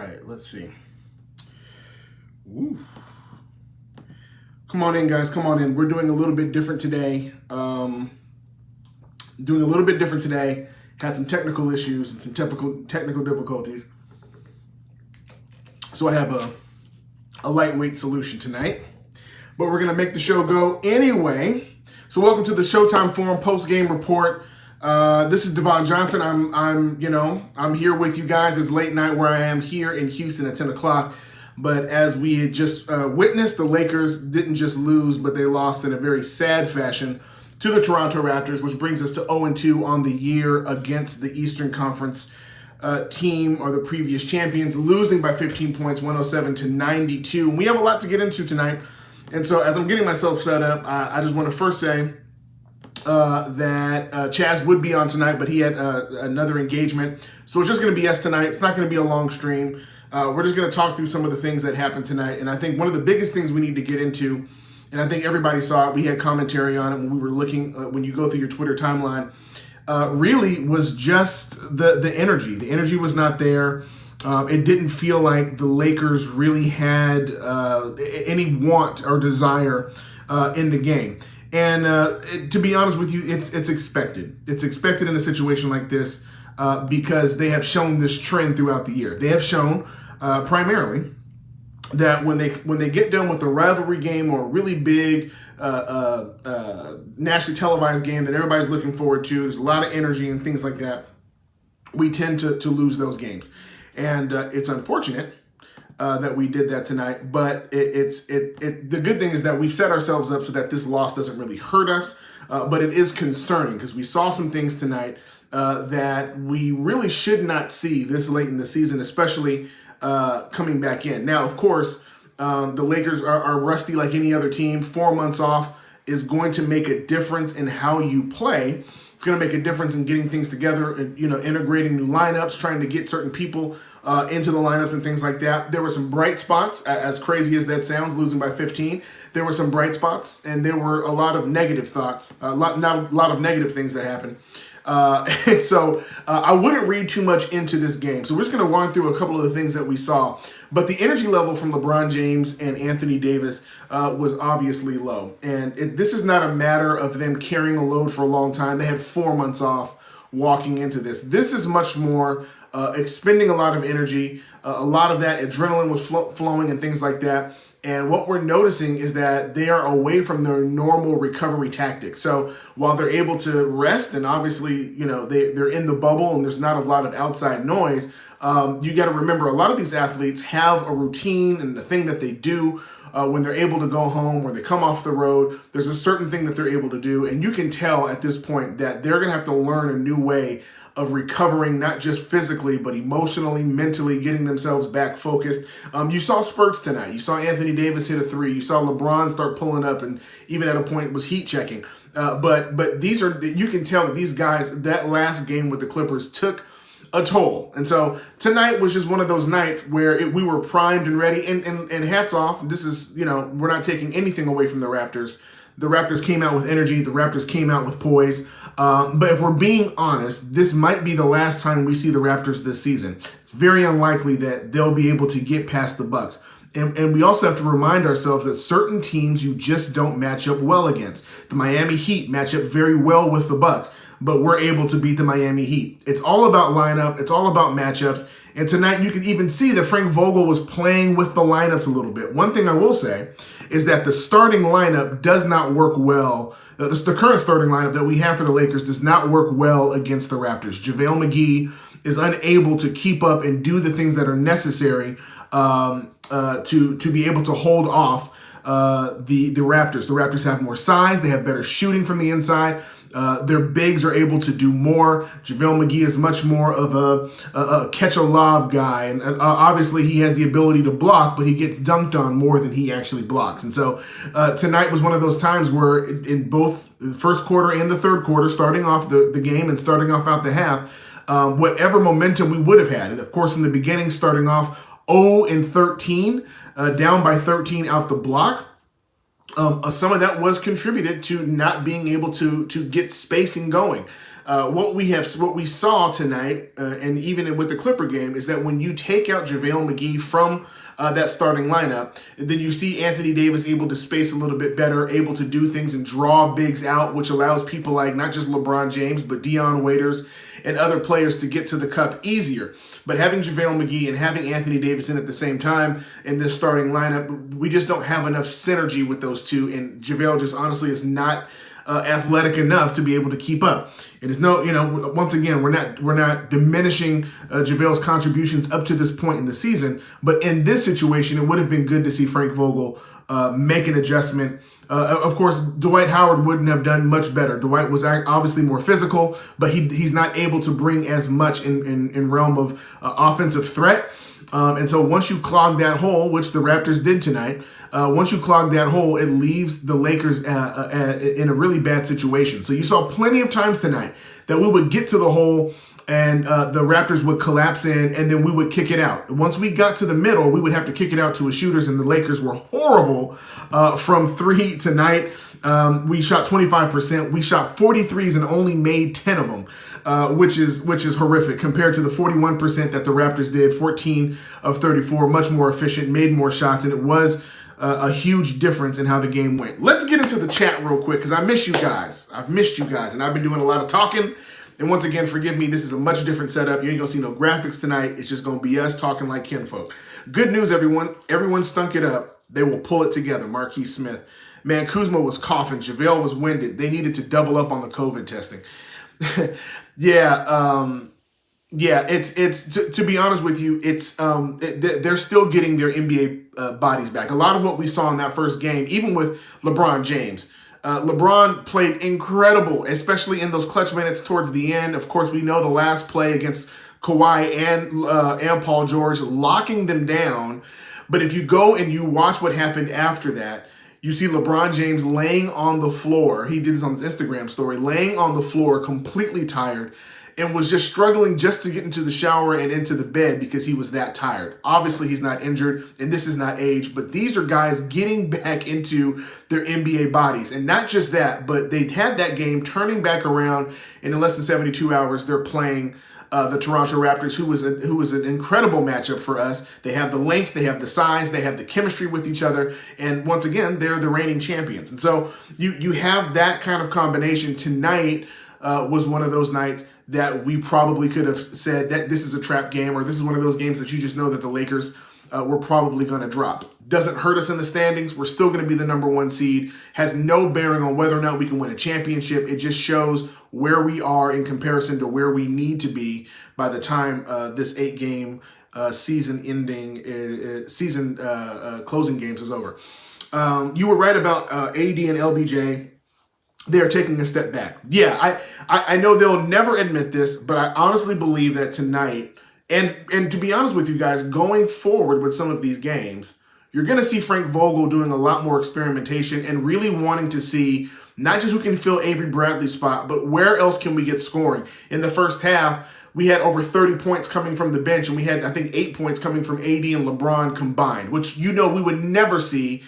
right, let's see. Ooh. Come on in, guys. Come on in. We're doing a little bit different today. Had some technical issues and some technical difficulties. So I have a lightweight solution tonight. But we're going to make the show go anyway. So welcome to the Showtime Forum post-game report. This is DeVon Johnson. I'm here with you guys. It's late night where I am here in Houston at 10 o'clock. But as we had just witnessed, the Lakers didn't just lose, but they lost in a very sad fashion to the Toronto Raptors, which brings us to 0-2 on the year against the Eastern Conference team, or the previous champions, losing by 15 points, 107-92. And we have a lot to get into tonight. And so as I'm getting myself set up, I just want to first say that Chaez would be on tonight, but he had another engagement. So it's just going to be us tonight. It's not going to be a long stream. We're just going to talk through some of the things that happened tonight. And I think one of the biggest things we need to get into, and I think everybody saw it, we had commentary on it when we were looking, when you go through your Twitter timeline, really was just the energy. The energy was not there. It didn't feel like the Lakers really had any want or desire in the game. And to be honest with you, it's expected. It's expected in a situation like this because they have shown this trend throughout the year. They have shown primarily that when they get done with a rivalry game or a really big nationally televised game that everybody's looking forward to, there's a lot of energy and things like that, we tend to lose those games. And it's unfortunate that we did that tonight, but the good thing is that we've set ourselves up so that this loss doesn't really hurt us, but it is concerning because we saw some things tonight that we really should not see this late in the season, especially coming back in. Now, of course, the Lakers are rusty like any other team. 4 months off is going to make a difference in how you play. It's going to make a difference in getting things together, integrating new lineups, trying to get certain people into the lineups and things like that. There were some bright spots, as crazy as that sounds, losing by 15. There were some bright spots, and there were a lot of negative thoughts, not a lot of negative things that happened. And so I wouldn't read too much into this game. So we're just going to run through a couple of the things that we saw. But the energy level from LeBron James and Anthony Davis was obviously low. And this is not a matter of them carrying a load for a long time. They had 4 months off walking into this. This is much more expending a lot of energy. A lot of that adrenaline was flowing and things like that. And what we're noticing is that they are away from their normal recovery tactics. So while they're able to rest, and obviously, they're in the bubble and there's not a lot of outside noise, you got to remember a lot of these athletes have a routine and the thing that they do when they're able to go home or they come off the road. There's a certain thing that they're able to do. And you can tell at this point that they're going to have to learn a new way of recovering, not just physically, but emotionally, mentally, getting themselves back focused. You saw spurts tonight. You saw Anthony Davis hit a three. You saw LeBron start pulling up and even at a point was heat checking. But you can tell that these guys, that last game with the Clippers took a toll. And so tonight was just one of those nights where we were primed and ready, and hats off. This is, we're not taking anything away from the Raptors. The Raptors came out with energy. The Raptors came out with poise. But if we're being honest, this might be the last time we see the Raptors this season. It's very unlikely that they'll be able to get past the Bucks. And we also have to remind ourselves that certain teams you just don't match up well against. The Miami Heat match up very well with the Bucks, but we're able to beat the Miami Heat. It's all about lineup. It's all about matchups. And tonight you could even see that Frank Vogel was playing with the lineups a little bit. One thing I will say is that the starting lineup does not work well. The current starting lineup that we have for the Lakers does not work well against the Raptors. JaVale McGee is unable to keep up and do the things that are necessary to be able to hold off the Raptors. The Raptors have more size. They have better shooting from the inside. Their bigs are able to do more. JaVale McGee is much more of a catch-a-lob guy. And obviously he has the ability to block, but he gets dunked on more than he actually blocks. And so tonight was one of those times where in both the first quarter and the third quarter, starting off the game and starting off out the half, whatever momentum we would have had. And of course, in the beginning, starting off 0-13, down by 13 out the block. Some of that was contributed to not being able to get spacing going. what we saw tonight, and even with the Clipper game, is that when you take out JaVale McGee from that starting lineup, then you see Anthony Davis able to space a little bit better, able to do things and draw bigs out, which allows people like not just LeBron James, but Dion Waiters and other players to get to the cup easier. But having JaVale McGee and having Anthony Davis in at the same time in this starting lineup, we just don't have enough synergy with those two. And JaVale just honestly is not athletic enough to be able to keep up. It is no, once again, we're not diminishing JaVale's contributions up to this point in the season. But in this situation, it would have been good to see Frank Vogel make an adjustment. Of course, Dwight Howard wouldn't have done much better. Dwight was obviously more physical, but he's not able to bring as much in realm of offensive threat. And so once you clog that hole, which the Raptors did tonight, once you clog that hole, it leaves the Lakers in a really bad situation. So you saw plenty of times tonight that we would get to the hole and the Raptors would collapse in, and then we would kick it out. Once we got to the middle, we would have to kick it out to a shooters, and the Lakers were horrible from three tonight. We shot 25%. We shot 43s and only made 10 of them, which is horrific compared to the 41% that the Raptors did. 14 of 34, much more efficient, made more shots, and it was a huge difference in how the game went. Let's get into the chat real quick because I miss you guys. I've missed you guys, and I've been doing a lot of talking. And once again, forgive me, this is a much different setup. You ain't gonna see no graphics tonight. It's just gonna be us talking like kinfolk. Good news, everyone. Everyone stunk it up. They will pull it together. Marquis Smith. Man, Kuzma was coughing. JaVale was winded. They needed to double up on the COVID testing. It's to be honest with you, they're still getting their NBA bodies back. A lot of what we saw in that first game, even with LeBron James, LeBron played incredible, especially in those clutch minutes towards the end. Of course, we know the last play against Kawhi and Paul George, locking them down. But if you go and you watch what happened after that, you see LeBron James laying on the floor. He did this on his Instagram story, laying on the floor, completely tired, and was just struggling just to get into the shower and into the bed because he was that tired. Obviously, he's not injured, and this is not age, but these are guys getting back into their NBA bodies. And not just that, but they had that game turning back around, and in less than 72 hours, they're playing the Toronto Raptors, who was an incredible matchup for us. They have the length, they have the size, they have the chemistry with each other, and once again, they're the reigning champions. And so you have that kind of combination. Tonight was one of those nights that we probably could have said that this is a trap game, or this is one of those games that you just know that the Lakers were probably going to drop. Doesn't hurt us in the standings. We're still going to be the number one seed. Has no bearing on whether or not we can win a championship. It just shows where we are in comparison to where we need to be by the time this 8-game season closing games is over. You were right about AD and LBJ. They are taking a step back. Yeah, I know they'll never admit this, but I honestly believe that tonight, and to be honest with you guys, going forward with some of these games, you're going to see Frank Vogel doing a lot more experimentation and really wanting to see not just who can fill Avery Bradley's spot, but where else can we get scoring. In the first half, we had over 30 points coming from the bench, and we had, I think, 8 points coming from AD and LeBron combined, which we would never see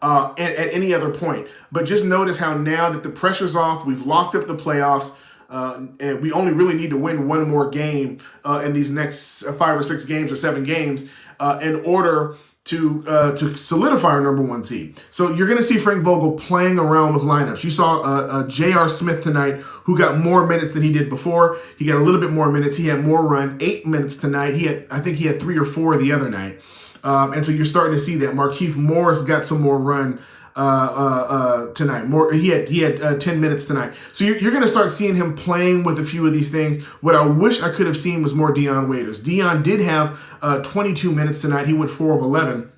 at any other point. But just notice how now that the pressure's off, we've locked up the playoffs, and we only really need to win one more game in these next 5 or 6 games or 7 games in order to solidify our number one seed. So you're going to see Frank Vogel playing around with lineups. You saw J.R. Smith tonight, who got more minutes than he did before. He got a little bit more minutes. He had more run, 8 minutes tonight. I think he had 3 or 4 the other night. And so you're starting to see that. Markieff Morris got some more run tonight. He had 10 minutes tonight. So you're going to start seeing him playing with a few of these things. What I wish I could have seen was more Dion Waiters. Dion did have 22 minutes tonight. He went 4 of 11.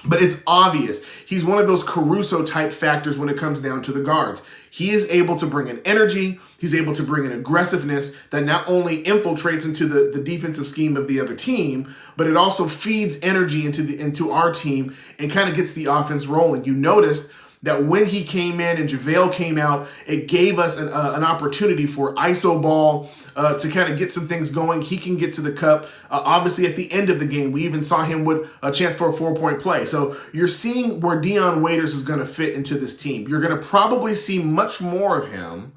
But it's obvious. He's one of those Caruso-type factors when it comes down to the guards. He is able to bring an energy. He's able to bring an aggressiveness that not only infiltrates into the defensive scheme of the other team, but it also feeds energy into our team and kind of gets the offense rolling. You noticed that when he came in and JaVale came out, it gave us an opportunity for ISO ball to kind of get some things going. He can get to the cup. Obviously, at the end of the game, we even saw him with a chance for a 4-point play. So you're seeing where Dion Waiters is going to fit into this team. You're going to probably see much more of him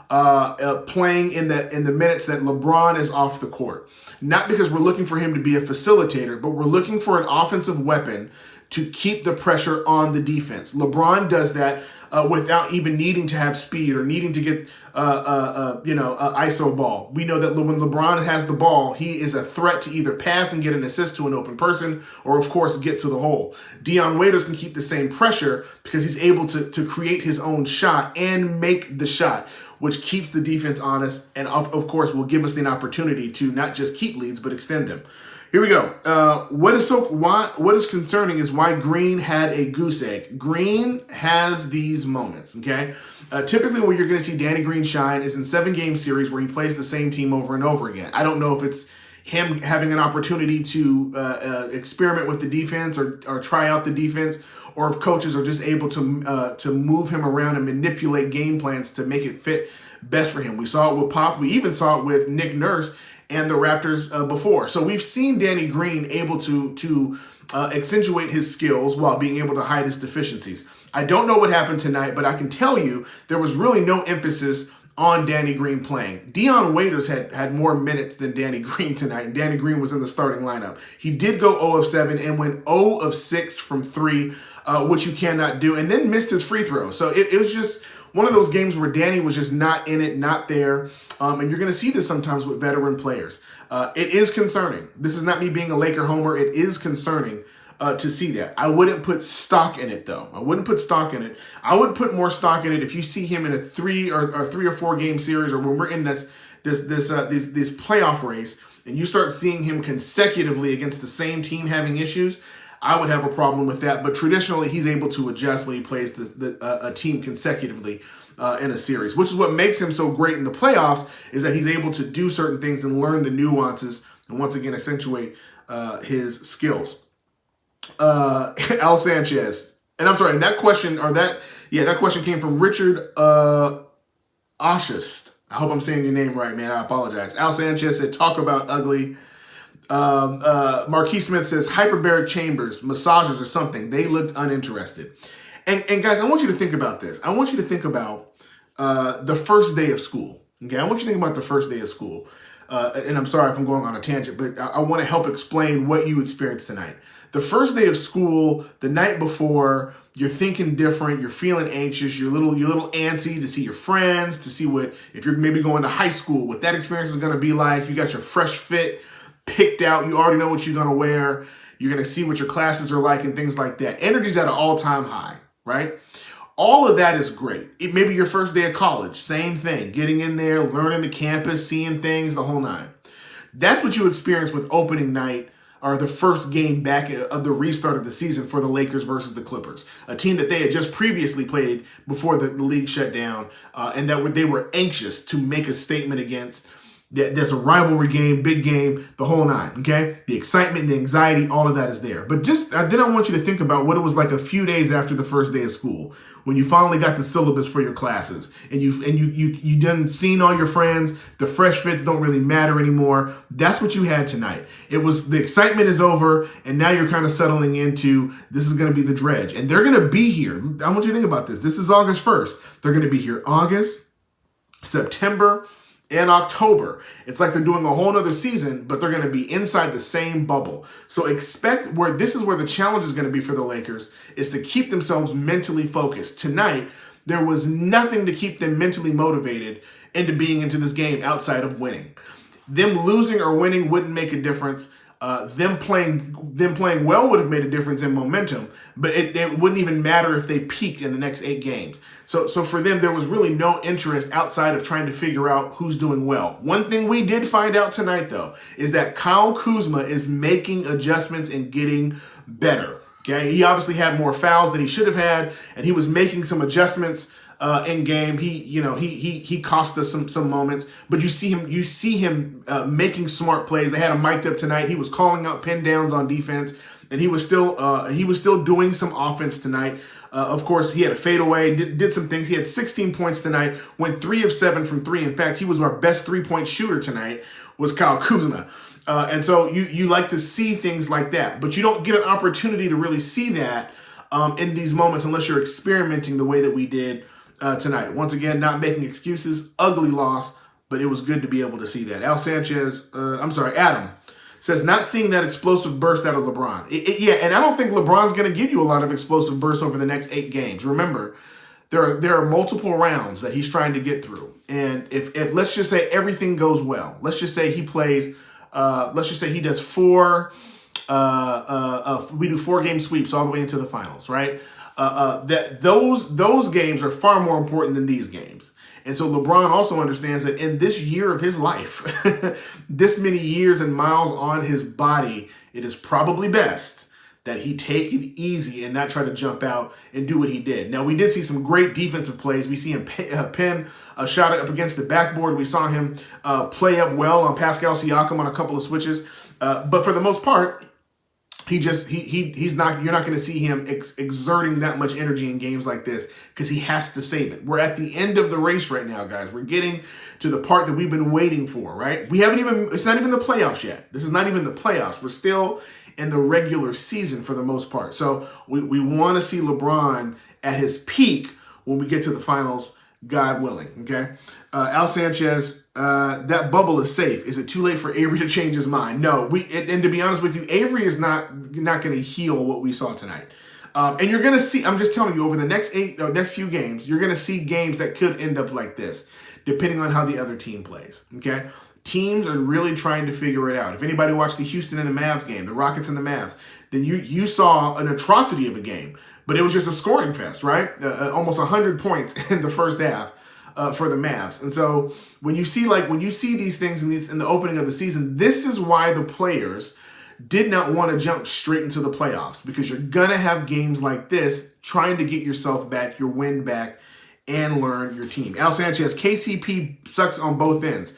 playing in the minutes that LeBron is off the court. Not because we're looking for him to be a facilitator, but we're looking for an offensive weapon to keep the pressure on the defense. LeBron does that without even needing to have speed or needing to get ISO ball. We know that when LeBron has the ball, he is a threat to either pass and get an assist to an open person or, of course, get to the hole. Dion Waiters can keep the same pressure because he's able to create his own shot and make the shot, which keeps the defense honest and, of course, will give us the opportunity to not just keep leads but extend them. Here we go. What is concerning is why Green had a goose egg. Green has these moments, okay? Typically where you're going to see Danny Green shine is in 7-game series where he plays the same team over and over again. I don't know if it's him having an opportunity to experiment with the defense or try out the defense, or if coaches are just able to move him around and manipulate game plans to make it fit best for him. We saw it with Pop. We even saw it with Nick Nurse and the Raptors before. So we've seen Danny Green able to accentuate his skills while being able to hide his deficiencies. I don't know what happened tonight, but I can tell you there was really no emphasis on Danny Green playing. Dion Waiters had more minutes than Danny Green tonight, and Danny Green was in the starting lineup. He did go 0 of 7 and went 0 of 6 from 3, which you cannot do, and then missed his free throw. So it was just one of those games where Danny was just not in it, not there. And you're going to see this sometimes with veteran players. It is concerning. This is not me being a Laker homer. It is concerning to see that. I wouldn't put stock in it, though. I wouldn't put stock in it. I would put more stock in it if you see him in a 3 or 4 game series, or when we're in this playoff race and you start seeing him consecutively against the same team having issues. I would have a problem with that, but traditionally he's able to adjust when he plays a team consecutively in a series, which is what makes him so great in the playoffs, is that he's able to do certain things and learn the nuances and once again accentuate his skills. Al Sanchez, and I'm sorry, that question came from Richard Oshist. I hope I'm saying your name right, man. I apologize. Al Sanchez said, talk about ugly. Marquis Smith says hyperbaric chambers, massages or something. They looked uninterested. And guys, I want you to think about this. I want you to think about the first day of school. Okay, I want you to think about the first day of school. And I'm sorry if I'm going on a tangent, but I want to help explain what you experienced tonight. The first day of school, the night before, you're thinking different, you're feeling anxious, you're a little antsy to see your friends, to see if you're maybe going to high school, what that experience is going to be like. You got your fresh fit picked out. You already know what you're going to wear. You're going to see what your classes are like and things like that. Energy's at an all-time high, right? All of that is great. It may be your first day of college. Same thing. Getting in there, learning the campus, seeing things, the whole nine. That's what you experience with opening night, or the first game back of the restart of the season for the Lakers versus the Clippers, a team that they had just previously played before the league shut down, and that they were anxious to make a statement against. There's a rivalry game, big game, the whole nine, okay? The excitement, the anxiety, all of that is there. But then I want you to think about what it was like a few days after the first day of school, when you finally got the syllabus for your classes, and you done seen all your friends. The fresh fits don't really matter anymore. That's what you had tonight. It was the excitement is over, and now you're kind of settling into this is going to be the dredge, and they're going to be here. I want you to think about this. This is August 1st. They're going to be here August, September, and October. It's like they're doing a whole nother season, but they're going to be inside the same bubble. So expect this is where the challenge is going to be for the Lakers, is to keep themselves mentally focused. Tonight, there was nothing to keep them mentally motivated into being into this game outside of winning. Them losing or winning wouldn't make a difference. Them playing well would have made a difference in momentum, but it wouldn't even matter if they peaked in the next 8 games. So for them, there was really no interest outside of trying to figure out who's doing well. One thing we did find out tonight, though, is that Kyle Kuzma is making adjustments and getting better. Okay, he obviously had more fouls than he should have had, and he was making some adjustments in game. He cost us some moments, but you see him making smart plays. They had him mic'd up tonight. He was calling out pin downs on defense, and he was still doing some offense tonight. Of course, he had a fadeaway, did some things. He had 16 points tonight, went 3 of 7 from 3. In fact, he was our best 3-point shooter tonight, was Kyle Kuzma. And so you like to see things like that, but you don't get an opportunity to really see that in these moments unless you're experimenting the way that we did tonight. Once again, not making excuses, ugly loss, but it was good to be able to see that. Adam says, not seeing that explosive burst out of LeBron. Yeah, and I don't think LeBron's going to give you a lot of explosive bursts over the next 8 games. Remember, there are multiple rounds that he's trying to get through. And if let's just say everything goes well, let's just say he plays, let's just say he does 4, we do 4-game sweeps all the way into the finals, right? That those games are far more important than these games. And so LeBron also understands that in this year of his life, this many years and miles on his body, it is probably best that he take it easy and not try to jump out and do what he did. Now, we did see some great defensive plays. We see him pin a shot up against the backboard. We saw him play up well on Pascal Siakam on a couple of switches. But for the most part, he's not. You're not going to see him exerting that much energy in games like this because he has to save it. We're at the end of the race right now, guys. We're getting to the part that we've been waiting for. Right? It's not even the playoffs yet. This is not even the playoffs. We're still in the regular season for the most part. So we want to see LeBron at his peak when we get to the finals, God willing. Okay. Al Sanchez. That bubble is safe. Is it too late for Avery to change his mind? No, and to be honest with you, Avery is not going to heal what we saw tonight. And you're going to see, I'm just telling you, over the next few games, you're going to see games that could end up like this, depending on how the other team plays. Okay. Teams are really trying to figure it out. If anybody watched the Houston and the Mavs game, the Rockets and the Mavs, then you saw an atrocity of a game, but it was just a scoring fest, right? Almost 100 points in the first half. For the Mavs. And so when you see these things in the opening of the season, this is why the players did not want to jump straight into the playoffs, because you're going to have games like this trying to get yourself back, your wind back, and learn your team. Al Sanchez, KCP sucks on both ends.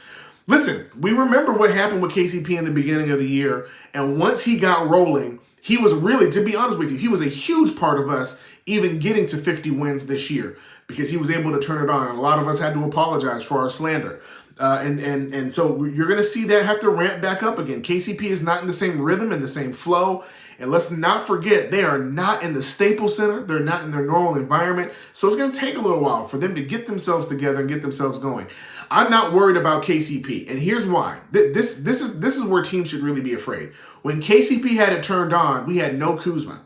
Listen, we remember what happened with KCP in the beginning of the year, and once he got rolling, he was really, to be honest with you, he was a huge part of us even getting to 50 wins this year, because he was able to turn it on. And a lot of us had to apologize for our slander. And so you're going to see that have to ramp back up again. KCP is not in the same rhythm and the same flow. And let's not forget, they are not in the Staples Center. They're not in their normal environment. So it's going to take a little while for them to get themselves together and get themselves going. I'm not worried about KCP. And here's why. This is where teams should really be afraid. When KCP had it turned on, we had no Kuzma.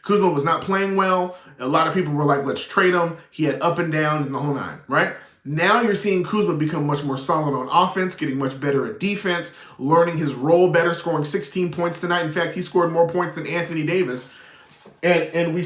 Kuzma was not playing well. A lot of people were like, let's trade him. He had up and downs and the whole nine, right? Now you're seeing Kuzma become much more solid on offense, getting much better at defense, learning his role better, scoring 16 points tonight. In fact, he scored more points than Anthony Davis. And we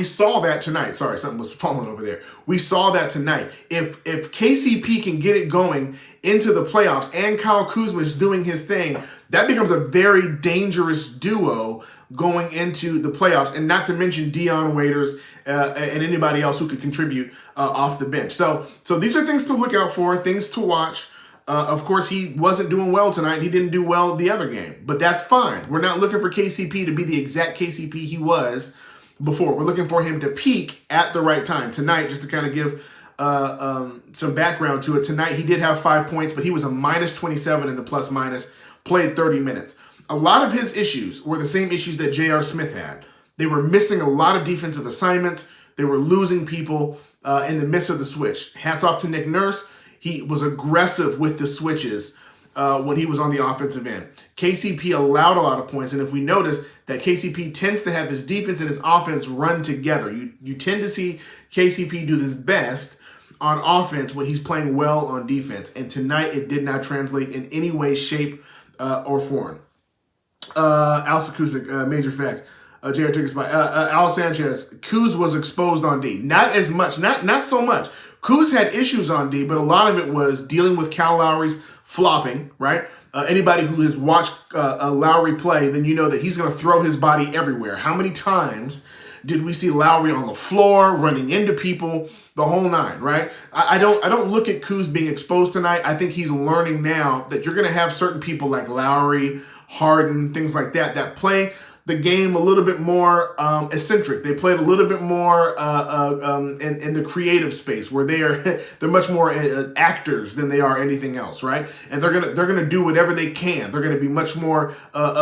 saw that tonight. Sorry, something was falling over there. We saw that tonight. If KCP can get it going into the playoffs and Kyle Kuzma is doing his thing, that becomes a very dangerous duo going into the playoffs, and not to mention Dion Waiters and anybody else who could contribute off the bench. So these are things to look out for, things to watch. Of course, he wasn't doing well tonight. He didn't do well the other game, but that's fine. We're not looking for KCP to be the exact KCP he was before. We're looking for him to peak at the right time. Tonight, just to kind of give some background to it, tonight he did have 5 points, but he was a minus 27 in the plus-minus, played 30 minutes. A lot of his issues were the same issues that J.R. Smith had. They were missing a lot of defensive assignments. They were losing people in the midst of the switch. Hats off to Nick Nurse. He was aggressive with the switches when he was on the offensive end. KCP allowed a lot of points, and if we notice that KCP tends to have his defense and his offense run together. You tend to see KCP do this best on offense when he's playing well on defense, and tonight it did not translate in any way, shape, or form. Al Sakusik, major facts. JR took us by. Al Sanchez, Kuz was exposed on D. Not as much, not so much. Kuz had issues on D, but a lot of it was dealing with Cal Lowry's flopping, right? Anybody who has watched Lowry play, then you know that he's going to throw his body everywhere. How many times did we see Lowry on the floor, running into people, the whole nine, right? I don't look at Kuz being exposed tonight. I think he's learning now that you're going to have certain people like Lowry, Harden, things like that play the game a little bit more eccentric. They played a little bit more in the creative space, where they're much more actors than they are anything else, right? And they're gonna do whatever they can. They're gonna be much more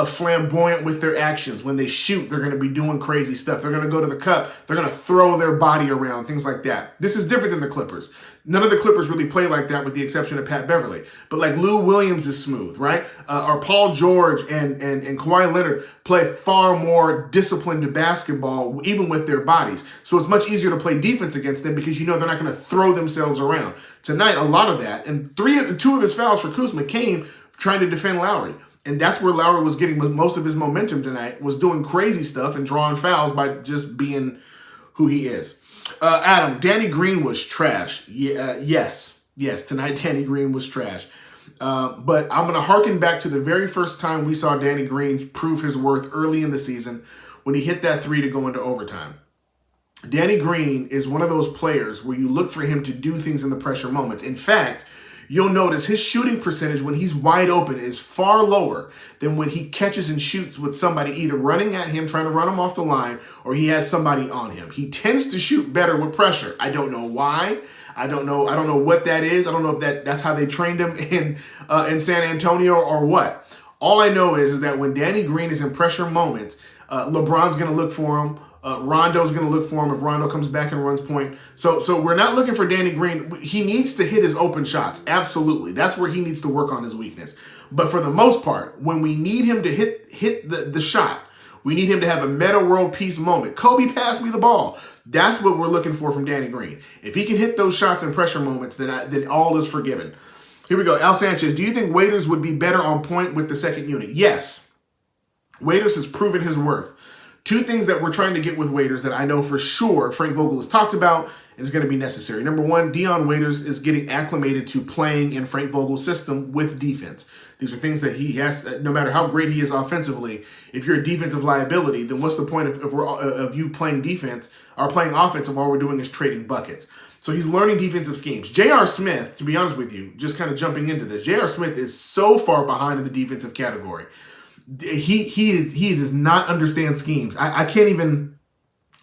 flamboyant with their actions. When they shoot, they're gonna be doing crazy stuff. They're gonna go to the cup. They're gonna throw their body around, things like that. This is different than the Clippers. None of the Clippers really play like that, with the exception of Pat Beverly. But like Lou Williams is smooth, right? Or Paul George and Kawhi Leonard play far more disciplined basketball, even with their bodies. So it's much easier to play defense against them, because you know they're not going to throw themselves around. Tonight, a lot of that, and two of his fouls for Kuzma came trying to defend Lowry. And that's where Lowry was getting most of his momentum tonight, was doing crazy stuff and drawing fouls by just being who he is. Adam, Danny Green was trash. Yes. Tonight, Danny Green was trash. But I'm going to harken back to the very first time we saw Danny Green prove his worth early in the season, when he hit that 3 to go into overtime. Danny Green is one of those players where you look for him to do things in the pressure moments. In fact, you'll notice his shooting percentage when he's wide open is far lower than when he catches and shoots with somebody either running at him, trying to run him off the line, or he has somebody on him. He tends to shoot better with pressure. I don't know why. I don't know what that is. I don't know if that's how they trained him in San Antonio or what. All I know is that when Danny Green is in pressure moments, LeBron's going to look for him. Rondo's going to look for him if Rondo comes back and runs point. So we're not looking for Danny Green. He needs to hit his open shots. Absolutely. That's where he needs to work on his weakness. But for the most part, when we need him to hit the shot, we need him to have a meta world peace moment. Kobe, pass me the ball. That's what we're looking for from Danny Green. If he can hit those shots in pressure moments, then all is forgiven. Here we go. Al Sanchez, do you think Waiters would be better on point with the second unit? Yes. Waiters has proven his worth. Two things that we're trying to get with Waiters that I know for sure Frank Vogel has talked about and is going to be necessary. Number one, Dion Waiters is getting acclimated to playing in Frank Vogel's system with defense. These are things that he has, no matter how great he is offensively, if you're a defensive liability, then what's the point of you playing defense or playing offense if all we're doing is trading buckets? So he's learning defensive schemes. J.R. Smith, to be honest with you, just kind of jumping into this, J.R. Smith is so far behind in the defensive category. He does not understand schemes. I can't even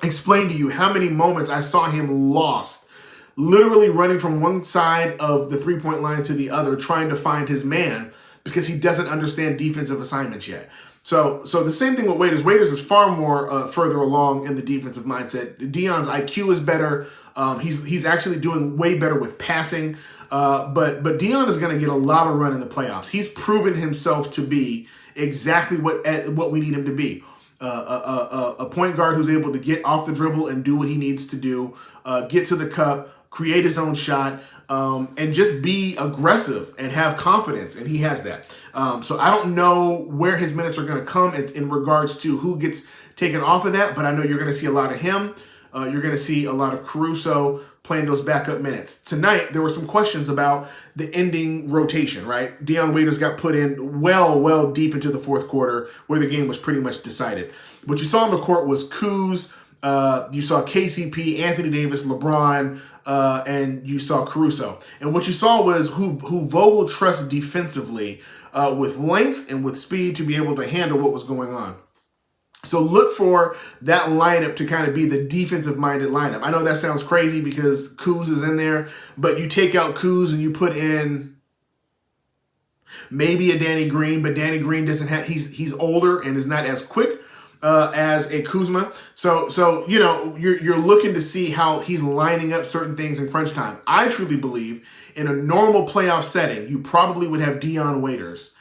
explain to you how many moments I saw him lost, literally running from one side of the three-point line to the other, trying to find his man, because he doesn't understand defensive assignments yet. So the same thing with Waiters. Waiters is far more further along in the defensive mindset. Dion's IQ is better. He's actually doing way better with passing. But Dion is going to get a lot of run in the playoffs. He's proven himself to be exactly what we need him to be. A point guard who's able to get off the dribble and do what he needs to do, get to the cup, create his own shot, and just be aggressive and have confidence, and he has that. So I don't know where his minutes are going to come in regards to who gets taken off of that, but I know you're going to see a lot of him. You're going to see a lot of Caruso playing those backup minutes. Tonight, there were some questions about the ending rotation, right? Dion Waiters got put in well deep into the fourth quarter where the game was pretty much decided. What you saw on the court was Kuz, you saw KCP, Anthony Davis, LeBron, and you saw Caruso. And what you saw was who Vogel trusts defensively with length and with speed to be able to handle what was going on. So look for that lineup to kind of be the defensive-minded lineup. I know that sounds crazy because Kuz is in there, but you take out Kuz and you put in maybe a Danny Green, but Danny Green doesn't have, he's older and is not as quick as a Kuzma. So you know, you're looking to see how he's lining up certain things in crunch time. I truly believe in a normal playoff setting, you probably would have Dion Waiters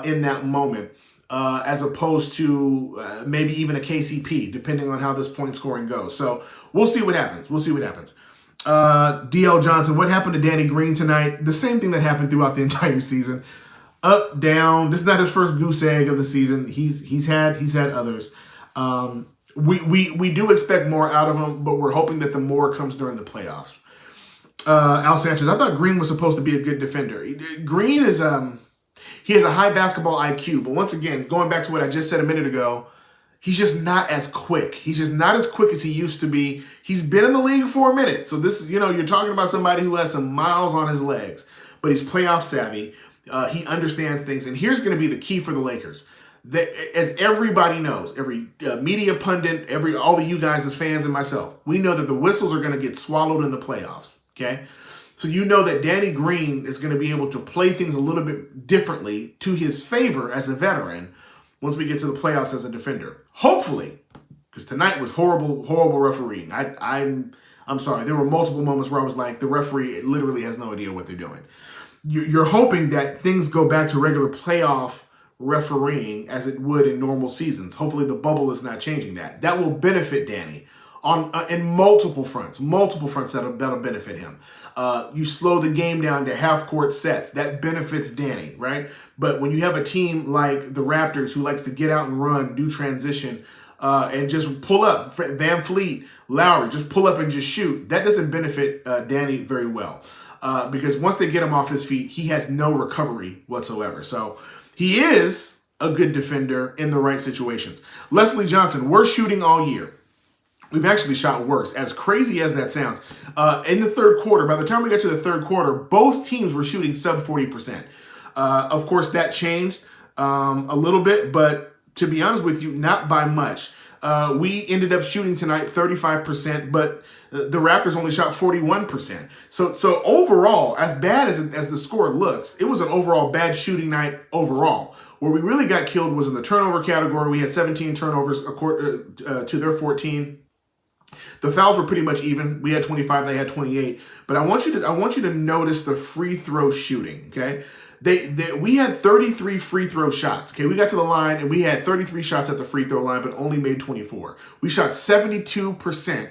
in that moment. As opposed to maybe even a KCP, depending on how this point scoring goes. So we'll see what happens. DL Johnson, what happened to Danny Green tonight? The same thing that happened throughout the entire season. Up, down. This is not his first goose egg of the season. He's had others. We do expect more out of him, but we're hoping that the more comes during the playoffs. Al Sanchez, I thought Green was supposed to be a good defender. Green is he has a high basketball IQ, but once again, going back to what I just said a minute ago, he's just not as quick. He's just not as quick as he used to be. He's been in the league for a minute. So this is, you're talking about somebody who has some miles on his legs, but he's playoff savvy. He understands things. And here's going to be the key for the Lakers. as everybody knows, every media pundit, all of you guys as fans and myself, we know that the whistles are going to get swallowed in the playoffs, okay? So you know that Danny Green is going to be able to play things a little bit differently to his favor as a veteran once we get to the playoffs as a defender. Hopefully, because tonight was horrible, horrible refereeing. I'm sorry. There were multiple moments where I was like, the referee literally has no idea what they're doing. You're hoping that things go back to regular playoff refereeing as it would in normal seasons. Hopefully the bubble is not changing that. That will benefit Danny in multiple fronts that'll benefit him. You slow the game down to half-court sets. That benefits Danny, right? But when you have a team like the Raptors who likes to get out and run, do transition, and just pull up, Van Fleet, Lowry, just pull up and just shoot, that doesn't benefit Danny very well. Because once they get him off his feet, he has no recovery whatsoever. So he is a good defender in the right situations. Leslie Johnson, we're shooting all year. We've actually shot worse, as crazy as that sounds. In the third quarter, by the time we got to the third quarter, both teams were shooting sub 40%. Of course, that changed a little bit, but to be honest with you, not by much. We ended up shooting tonight 35%, but the Raptors only shot 41%. So overall, as bad as the score looks, it was an overall bad shooting night overall. Where we really got killed was in the turnover category. We had 17 turnovers to their 14. The fouls were pretty much even. We had 25, they had 28. But I want you to notice the free throw shooting, okay? We had 33 free throw shots. Okay, we got to the line and we had 33 shots at the free throw line, but only made 24. We shot 72%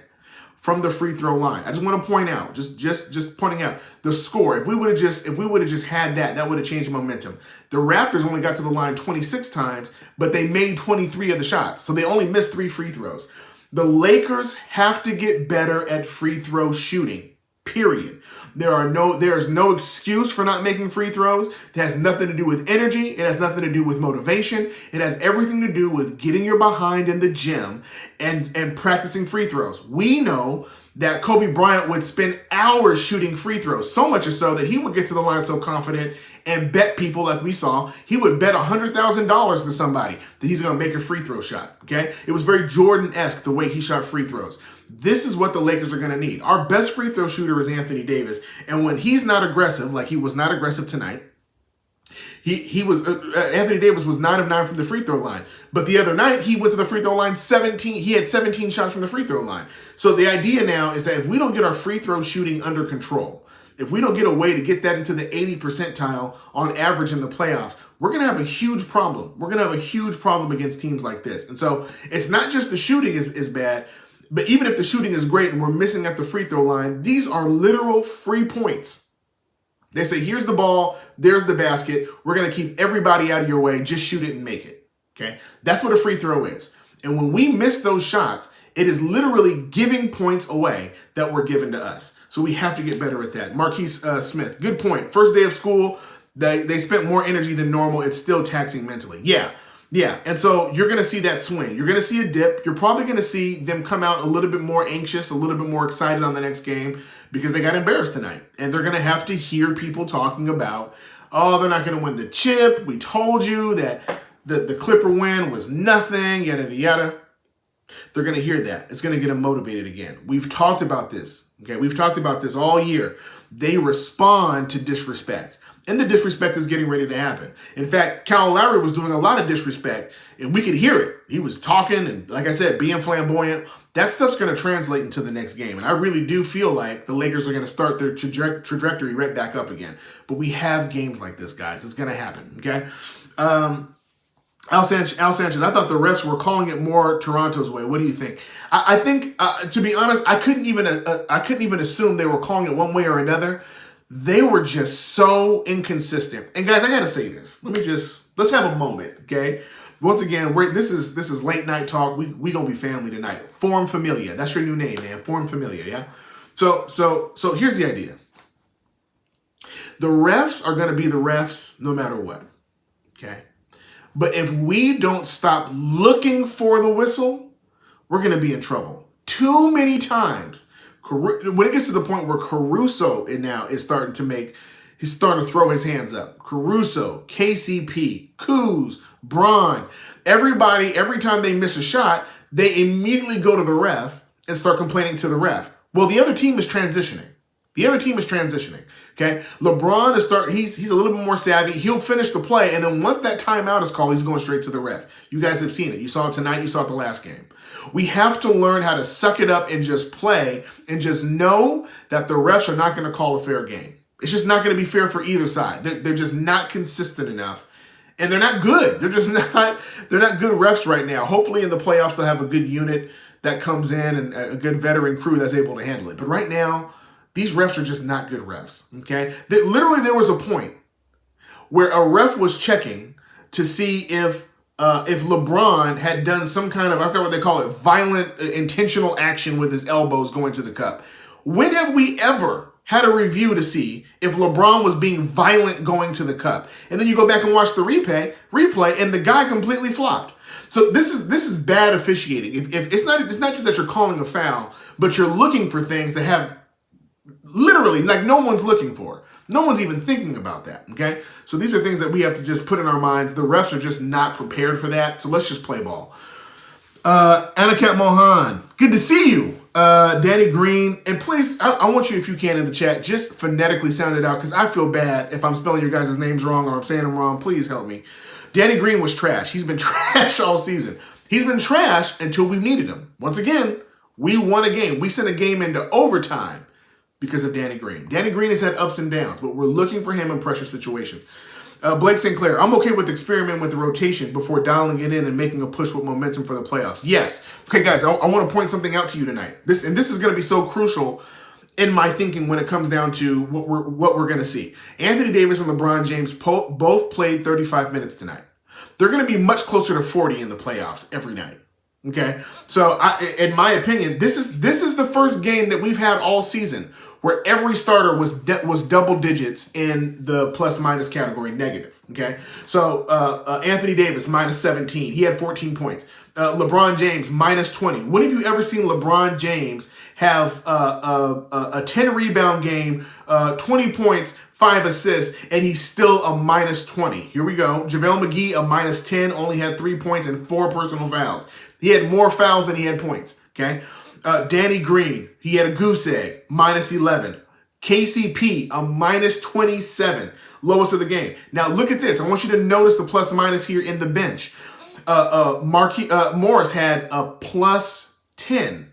from the free throw line. I just want to point out, just pointing out the score. If we would have just had that would have changed the momentum. The Raptors only got to the line 26 times, but they made 23 of the shots, so they only missed 3 free throws. The Lakers have to get better at free throw shooting. Period. There's no excuse for not making free throws. It has nothing to do with energy. It has nothing to do with motivation. It has everything to do with getting your behind in the gym and practicing free throws. We know that Kobe Bryant would spend hours shooting free throws, so much so that he would get to the line so confident and bet people, like we saw, he would bet $100,000 to somebody that he's going to make a free throw shot, okay? It was very Jordan-esque the way he shot free throws. This is what the Lakers are going to need. Our best free throw shooter is Anthony Davis, and when he's not aggressive, like he was not aggressive tonight, Anthony Davis was 9 of 9 from the free throw line. But the other night, he went to the free throw line 17. He had 17 shots from the free throw line. So the idea now is that if we don't get our free throw shooting under control, if we don't get a way to get that into the 80 percentile on average in the playoffs, we're going to have a huge problem. We're going to have a huge problem against teams like this. And so it's not just the shooting is bad, but even if the shooting is great and we're missing at the free throw line, these are literal free points. They say, here's the ball, there's the basket. We're going to keep everybody out of your way. Just shoot it and make it. Okay? That's what a free throw is. And when we miss those shots, it is literally giving points away that were given to us. So we have to get better at that. Marquise Smith, good point. First day of school, they spent more energy than normal. It's still taxing mentally. Yeah. And so you're going to see that swing. You're going to see a dip. You're probably going to see them come out a little bit more anxious, a little bit more excited on the next game because they got embarrassed tonight. And they're going to have to hear people talking about, oh, they're not going to win the chip. We told you that the Clipper win was nothing, yada, yada, yada. They're going to hear that. It's going to get them motivated again. We've talked about this. Okay, we've talked about this all year. They respond to disrespect. And the disrespect is getting ready to happen. In fact, Kyle Lowry was doing a lot of disrespect, and we could hear it. He was talking and, like I said, being flamboyant. That stuff's going to translate into the next game. And I really do feel like the Lakers are going to start their trajectory right back up again. But we have games like this, guys. It's going to happen, okay? Al Sanchez, I thought the refs were calling it more Toronto's way. What do you think? I think, to be honest, I couldn't even assume they were calling it one way or another. They were just so inconsistent. And guys, I gotta say this. Let's have a moment, okay? Once again, this is late night talk. We gonna be family tonight. Form Familia. That's your new name, man. Form Familia, yeah? So here's the idea. The refs are gonna be the refs no matter what, okay? But if we don't stop looking for the whistle, we're going to be in trouble. Too many times, when it gets to the point where Caruso now is starting to throw his hands up. Caruso, KCP, Kuz, Braun, everybody, every time they miss a shot, they immediately go to the ref and start complaining to the ref. Well, the other team is transitioning. The other team is transitioning. Okay, LeBron he's a little bit more savvy. He'll finish the play, and then once that timeout is called, he's going straight to the ref. You guys have seen it. You saw it tonight. You saw it the last game. We have to learn how to suck it up and just play and just know that the refs are not going to call a fair game. It's just not going to be fair for either side. They're just not consistent enough, and they're not good. They're not good refs right now. Hopefully in the playoffs they'll have a good unit that comes in and a good veteran crew that's able to handle it. But right now, these refs are just not good refs, okay? Literally, there was a point where a ref was checking to see if LeBron had done some kind of, I forgot what they call it, violent, intentional action with his elbows going to the cup. When have we ever had a review to see if LeBron was being violent going to the cup? And then you go back and watch the replay, and the guy completely flopped. So this is bad officiating. If it's not just that you're calling a foul, but you're looking for things that have literally, like, no one's looking for. No one's even thinking about that, okay? So these are things that we have to just put in our minds. The refs are just not prepared for that, so let's just play ball. Anakat Mohan, good to see you. Danny Green, and please, I want you, if you can, in the chat, just phonetically sound it out, because I feel bad if I'm spelling your guys' names wrong or I'm saying them wrong. Please help me. Danny Green was trash. He's been trash all season. He's been trash until we've needed him. Once again, we won a game. We sent a game into overtime because of Danny Green. Danny Green has had ups and downs, but we're looking for him in pressure situations. Blake St. Clair, I'm okay with experimenting with the rotation before dialing it in and making a push with momentum for the playoffs. Yes. Okay, guys, I want to point something out to you tonight. This is going to be so crucial in my thinking when it comes down to what we're going to see. Anthony Davis and LeBron James both played 35 minutes tonight. They're going to be much closer to 40 in the playoffs every night. Okay, so in my opinion, this is the first game that we've had all season where every starter was double digits in the plus minus category, negative. Okay, so Anthony Davis minus 17, he had 14 points. LeBron James minus 20. When have you ever seen LeBron James have a 10 rebound game, 20 points, 5 assists, and he's still a minus 20? Here we go. JaVale McGee, a minus 10, only had 3 points and 4 personal fouls. He had more fouls than he had points, okay? Danny Green, he had a goose egg, minus 11. KCP, a minus 27, lowest of the game. Now, look at this. I want you to notice the plus minus here in the bench. Morris had a plus 10,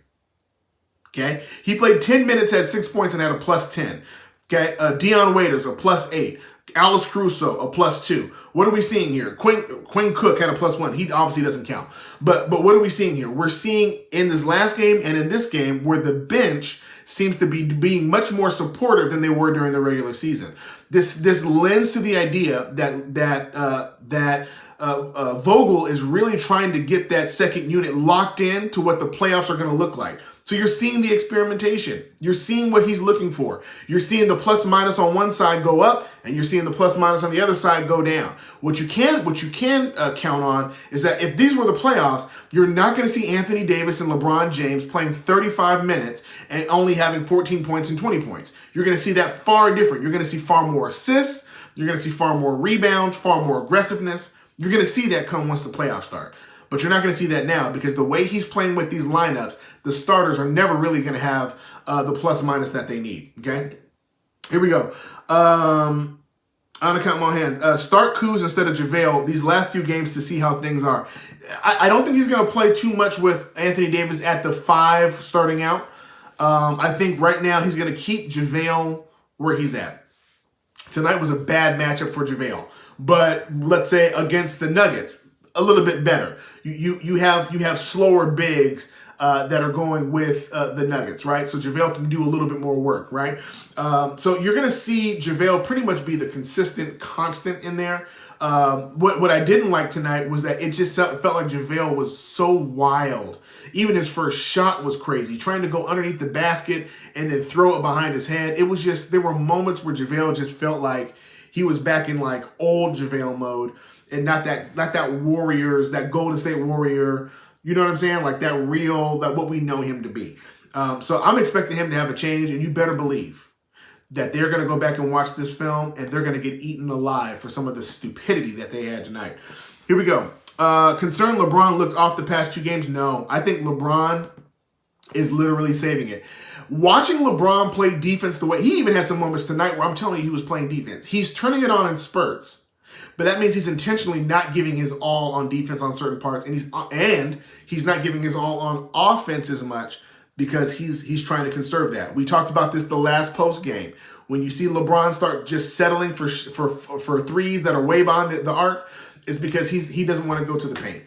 okay? He played 10 minutes, had 6 points, and had a plus 10, okay? Dion Waiters, a plus 8. Alice Crusoe, a plus 2. What are we seeing here? Quinn Cook had a plus 1. He obviously doesn't count. But what are we seeing here? We're seeing in this last game and in this game where the bench seems to be being much more supportive than they were during the regular season. This lends to the idea that Vogel is really trying to get that second unit locked in to what the playoffs are going to look like. So you're seeing the experimentation. You're seeing what he's looking for. You're seeing the plus minus on one side go up, and you're seeing the plus minus on the other side go down. What you can count on is that if these were the playoffs, you're not going to see Anthony Davis and LeBron James playing 35 minutes and only having 14 points and 20 points. You're going to see that far different. You're going to see far more assists. You're going to see far more rebounds, far more aggressiveness. You're going to see that come once the playoffs start. But you're not going to see that now because the way he's playing with these lineups, the starters are never really going to have the plus minus that they need. Okay, here we go. On account my hand. Start Kuz instead of JaVale these last few games to see how things are. I don't think he's going to play too much with Anthony Davis at the 5 starting out. I think right now he's going to keep JaVale where he's at. Tonight was a bad matchup for JaVale, but let's say against the Nuggets, a little bit better. You have slower bigs that are going with the Nuggets, right? So JaVale can do a little bit more work, right? So you're going to see JaVale pretty much be the consistent constant in there. What I didn't like tonight was that it just felt like JaVale was so wild. Even his first shot was crazy, trying to go underneath the basket and then throw it behind his head. It was just, there were moments where JaVale just felt like he was back in like old JaVale mode and not that Warriors, that Golden State Warrior, you know what I'm saying? Like that real, that what we know him to be. So I'm expecting him to have a change, and you better believe that they're going to go back and watch this film and they're going to get eaten alive for some of the stupidity that they had tonight. Here we go. Concerned LeBron looked off the past 2 games? No. I think LeBron is literally saving it. Watching LeBron play defense the way, he even had some moments tonight where I'm telling you he was playing defense. He's turning it on in spurts, but that means he's intentionally not giving his all on defense on certain parts, and he's not giving his all on offense as much because he's trying to conserve that. We talked about this the last post game. When you see LeBron start just settling for threes that are way beyond the arc, it's because he doesn't want to go to the paint.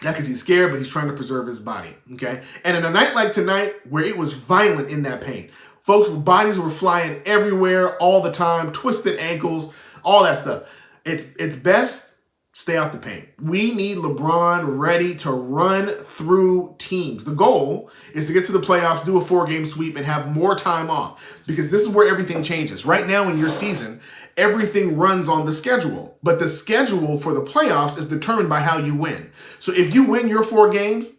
Not because he's scared, but he's trying to preserve his body, okay? And in a night like tonight, where it was violent in that paint, folks' bodies were flying everywhere all the time, twisted ankles, all that stuff. It's best, stay out the paint. We need LeBron ready to run through teams. The goal is to get to the playoffs, do a 4-game sweep, and have more time off, because this is where everything changes. Right now in your season, everything runs on the schedule, but the schedule for the playoffs is determined by how you win. So if you win your 4 games,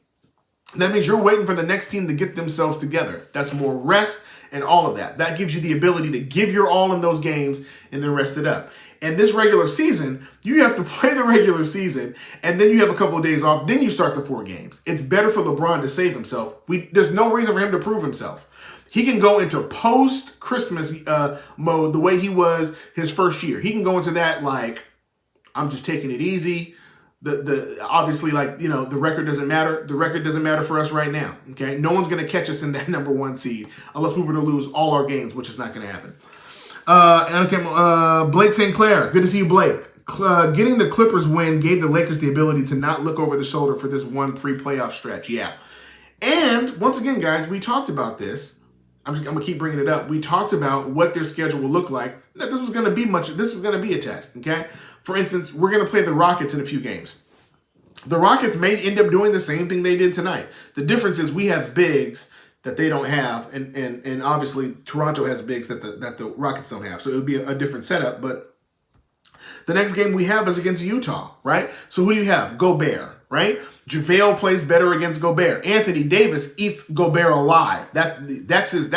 that means you're waiting for the next team to get themselves together. That's more rest and all of that. That gives you the ability to give your all in those games and then rest it up. And this regular season, you have to play the regular season, and then you have a couple of days off, then you start the 4 games. It's better for LeBron to save himself. There's no reason for him to prove himself. He can go into post-Christmas mode the way he was his first year. He can go into that like, I'm just taking it easy. Obviously, like, you know, the record doesn't matter. The record doesn't matter for us right now, okay? No one's going to catch us in that number 1 seed unless we were to lose all our games, which is not going to happen. Blake St. Clair, good to see you, Blake. Getting the Clippers win gave the Lakers the ability to not look over the shoulder for this one pre-playoff stretch. Yeah. And once again, guys, we talked about this. I'm going to keep bringing it up. We talked about what their schedule will look like. That this was going to be a test, okay? For instance, we're going to play the Rockets in a few games. The Rockets may end up doing the same thing they did tonight. The difference is we have bigs that they don't have, and obviously Toronto has bigs that the Rockets don't have. So it would be a different setup, but the next game we have is against Utah, right? So who do you have? Gobert, right? JaVale plays better against Gobert. Anthony Davis eats Gobert alive. That's his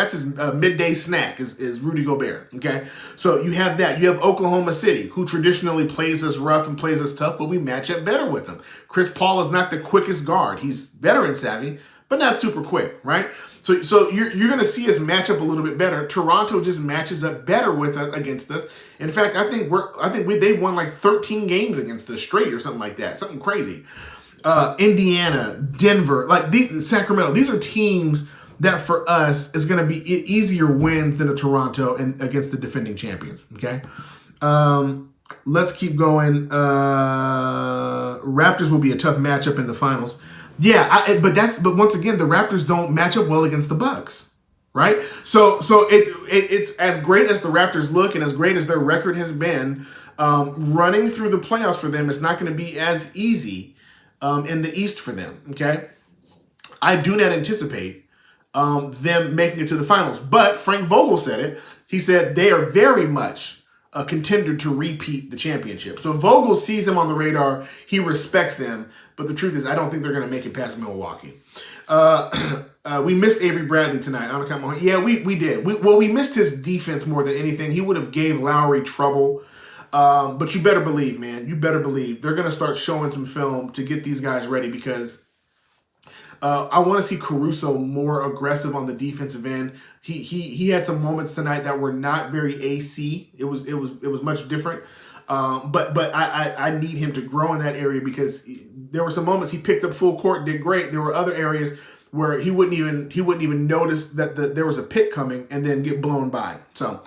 midday snack is Rudy Gobert, okay? So you have that. You have Oklahoma City, who traditionally plays us rough and plays us tough, but we match up better with them. Chris Paul is not the quickest guard. He's veteran savvy, but not super quick, right? So you're going to see us match up a little bit better. Toronto just matches up better with us against us. In fact, I think they've won like 13 games against us straight or something like that, something crazy. Indiana, Denver, Sacramento. These are teams that for us is going to be easier wins than a Toronto and against the defending champions. Okay, let's keep going. Raptors will be a tough matchup in the finals. Yeah, but once again, the Raptors don't match up well against the Bucks, right? So it's as great as the Raptors look and as great as their record has been. Running through the playoffs for them is not going to be as easy in the East for them. Okay, I do not anticipate them making it to the finals. But Frank Vogel said it. He said they are very much a contender to repeat the championship. So Vogel sees them on the radar. He respects them. But the truth is, I don't think they're going to make it past Milwaukee. We missed Avery Bradley tonight. Yeah, we did. We missed his defense more than anything. He would have gave Lowry trouble. But you better believe, man. You better believe they're going to start showing some film to get these guys ready because I want to see Caruso more aggressive on the defensive end. He had some moments tonight that were not very AC. It was much different. But I need him to grow in that area because there were some moments he picked up full court, did great. There were other areas where he wouldn't even notice that there was a pick coming and then get blown by. So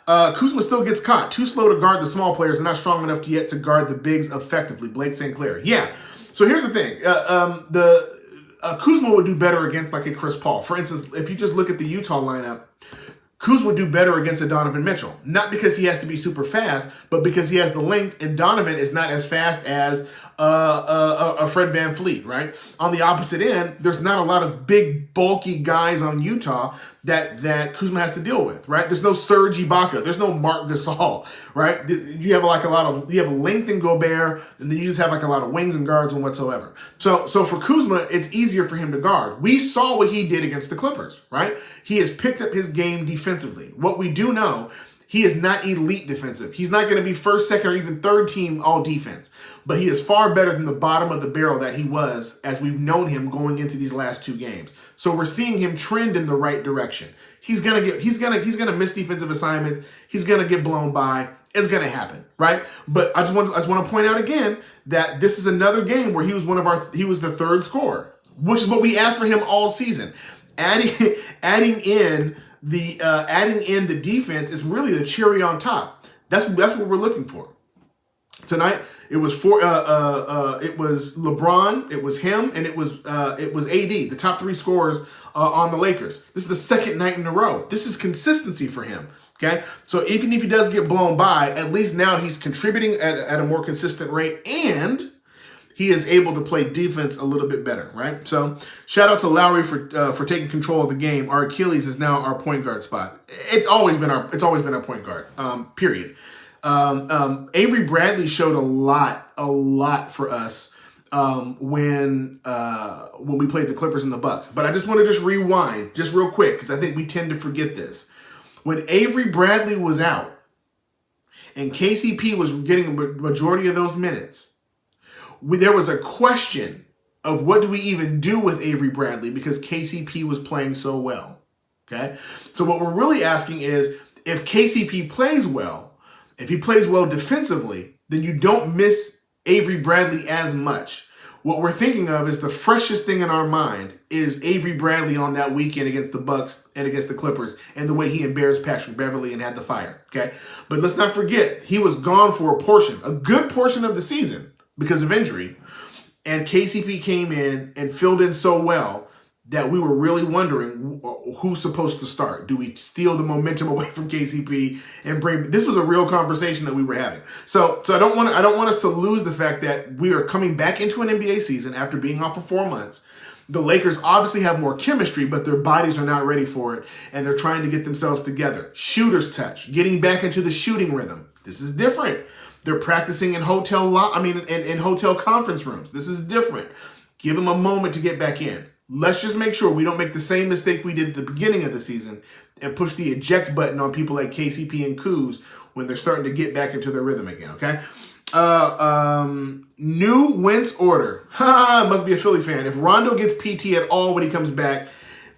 Kuzma still gets caught. Too slow to guard the small players and not strong enough yet to guard the bigs effectively. Blake St. Clair. Yeah. So here's the thing. Kuzma would do better against like a Chris Paul. For instance, if you just look at the Utah lineup, Kuz would do better against a Donovan Mitchell. Not because he has to be super fast, but because he has the length, and Donovan is not as fast as a Fred VanVleet, right? On the opposite end, there's not a lot of big, bulky guys on Utah that Kuzma has to deal with, right? There's no Serge Ibaka. There's no Marc Gasol, right? You have you have length in Gobert, and then you just have like a lot of wings and guards and whatsoever. So for Kuzma, it's easier for him to guard. We saw what he did against the Clippers, right? He has picked up his game defensively. What we do know, He is not elite defensive. He's not going to be first, second, or even third team all defense. But he is far better than the bottom of the barrel that he was as we've known him going into these last 2 games. So we're seeing him trend in the right direction. He's gonna miss defensive assignments. He's gonna get blown by. It's gonna happen, right? But I just want to point out again that this is another game where he was the third scorer, which is what we asked for him all season. Adding in the defense is really the cherry on top. That's what we're looking for. Tonight it was LeBron, it was him, and it was AD, the top 3 scorers on the Lakers. This is the second night in a row. This is consistency for him. Okay, so even if he does get blown by, at least now he's contributing at a more consistent rate, and he is able to play defense a little bit better, right? So shout out to Lowry for taking control of the game. Our Achilles is now our point guard spot. It's always been our point guard. Period. Avery Bradley showed a lot for us when we played the Clippers and the Bucks. But I just want to rewind just real quick because I think we tend to forget this. When Avery Bradley was out and KCP was getting a majority of those minutes, there was a question of what do we even do with Avery Bradley because KCP was playing so well. Okay, so what we're really asking is if KCP plays well, if he plays well defensively, then you don't miss Avery Bradley as much. What we're thinking of is the freshest thing in our mind is Avery Bradley on that weekend against the Bucks and against the Clippers and the way he embarrassed Patrick Beverley and had the fire, okay? But let's not forget, he was gone for a good portion of the season because of injury, and KCP came in and filled in so well that we were really wondering who's supposed to start. Do we steal the momentum away from KCP and bring? This was a real conversation that we were having. So I don't want us to lose the fact that we are coming back into an NBA season after being off for 4 months. The Lakers obviously have more chemistry, but their bodies are not ready for it, and they're trying to get themselves together. Shooter's touch, getting back into the shooting rhythm. This is different. They're practicing in hotel conference rooms. This is different. Give them a moment to get back in. Let's just make sure we don't make the same mistake we did at the beginning of the season and push the eject button on people like KCP and Kuz when they're starting to get back into their rhythm again, okay? New Wentz order. Must be a Philly fan. If Rondo gets PT at all when he comes back,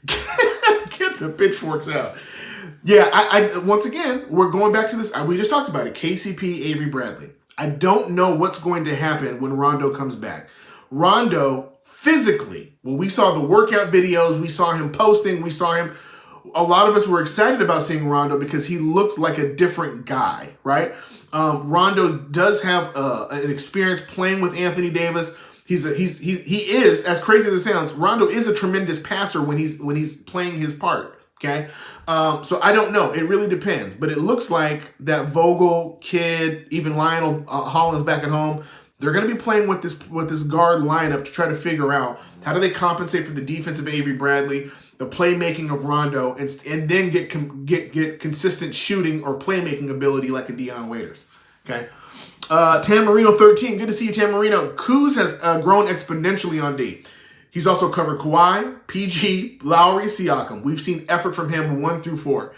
get the pitchforks out. Yeah, I once again, we're going back to this. We just talked about it. KCP, Avery Bradley. I don't know what's going to happen when Rondo comes back. Rondo, physically, when we saw the workout videos, we saw him posting, a lot of us were excited about seeing Rondo because he looked like a different guy, right? Rondo does have an experience playing with Anthony Davis. He is, as crazy as it sounds, Rondo is a tremendous passer when he's playing his part, okay? So I don't know. It really depends. But it looks like that Vogel, Kidd, even Lionel Hollins back at home, they're going to be playing with this guard lineup to try to figure out how do they compensate for the defense of Avery Bradley, the playmaking of Rondo, and then get consistent shooting or playmaking ability like a Dion Waiters. Okay, Tamarino 13, good to see you, Tamarino. Kuz has grown exponentially on D. He's also covered Kawhi, PG, Lowry, Siakam. We've seen effort from him 1 through 4.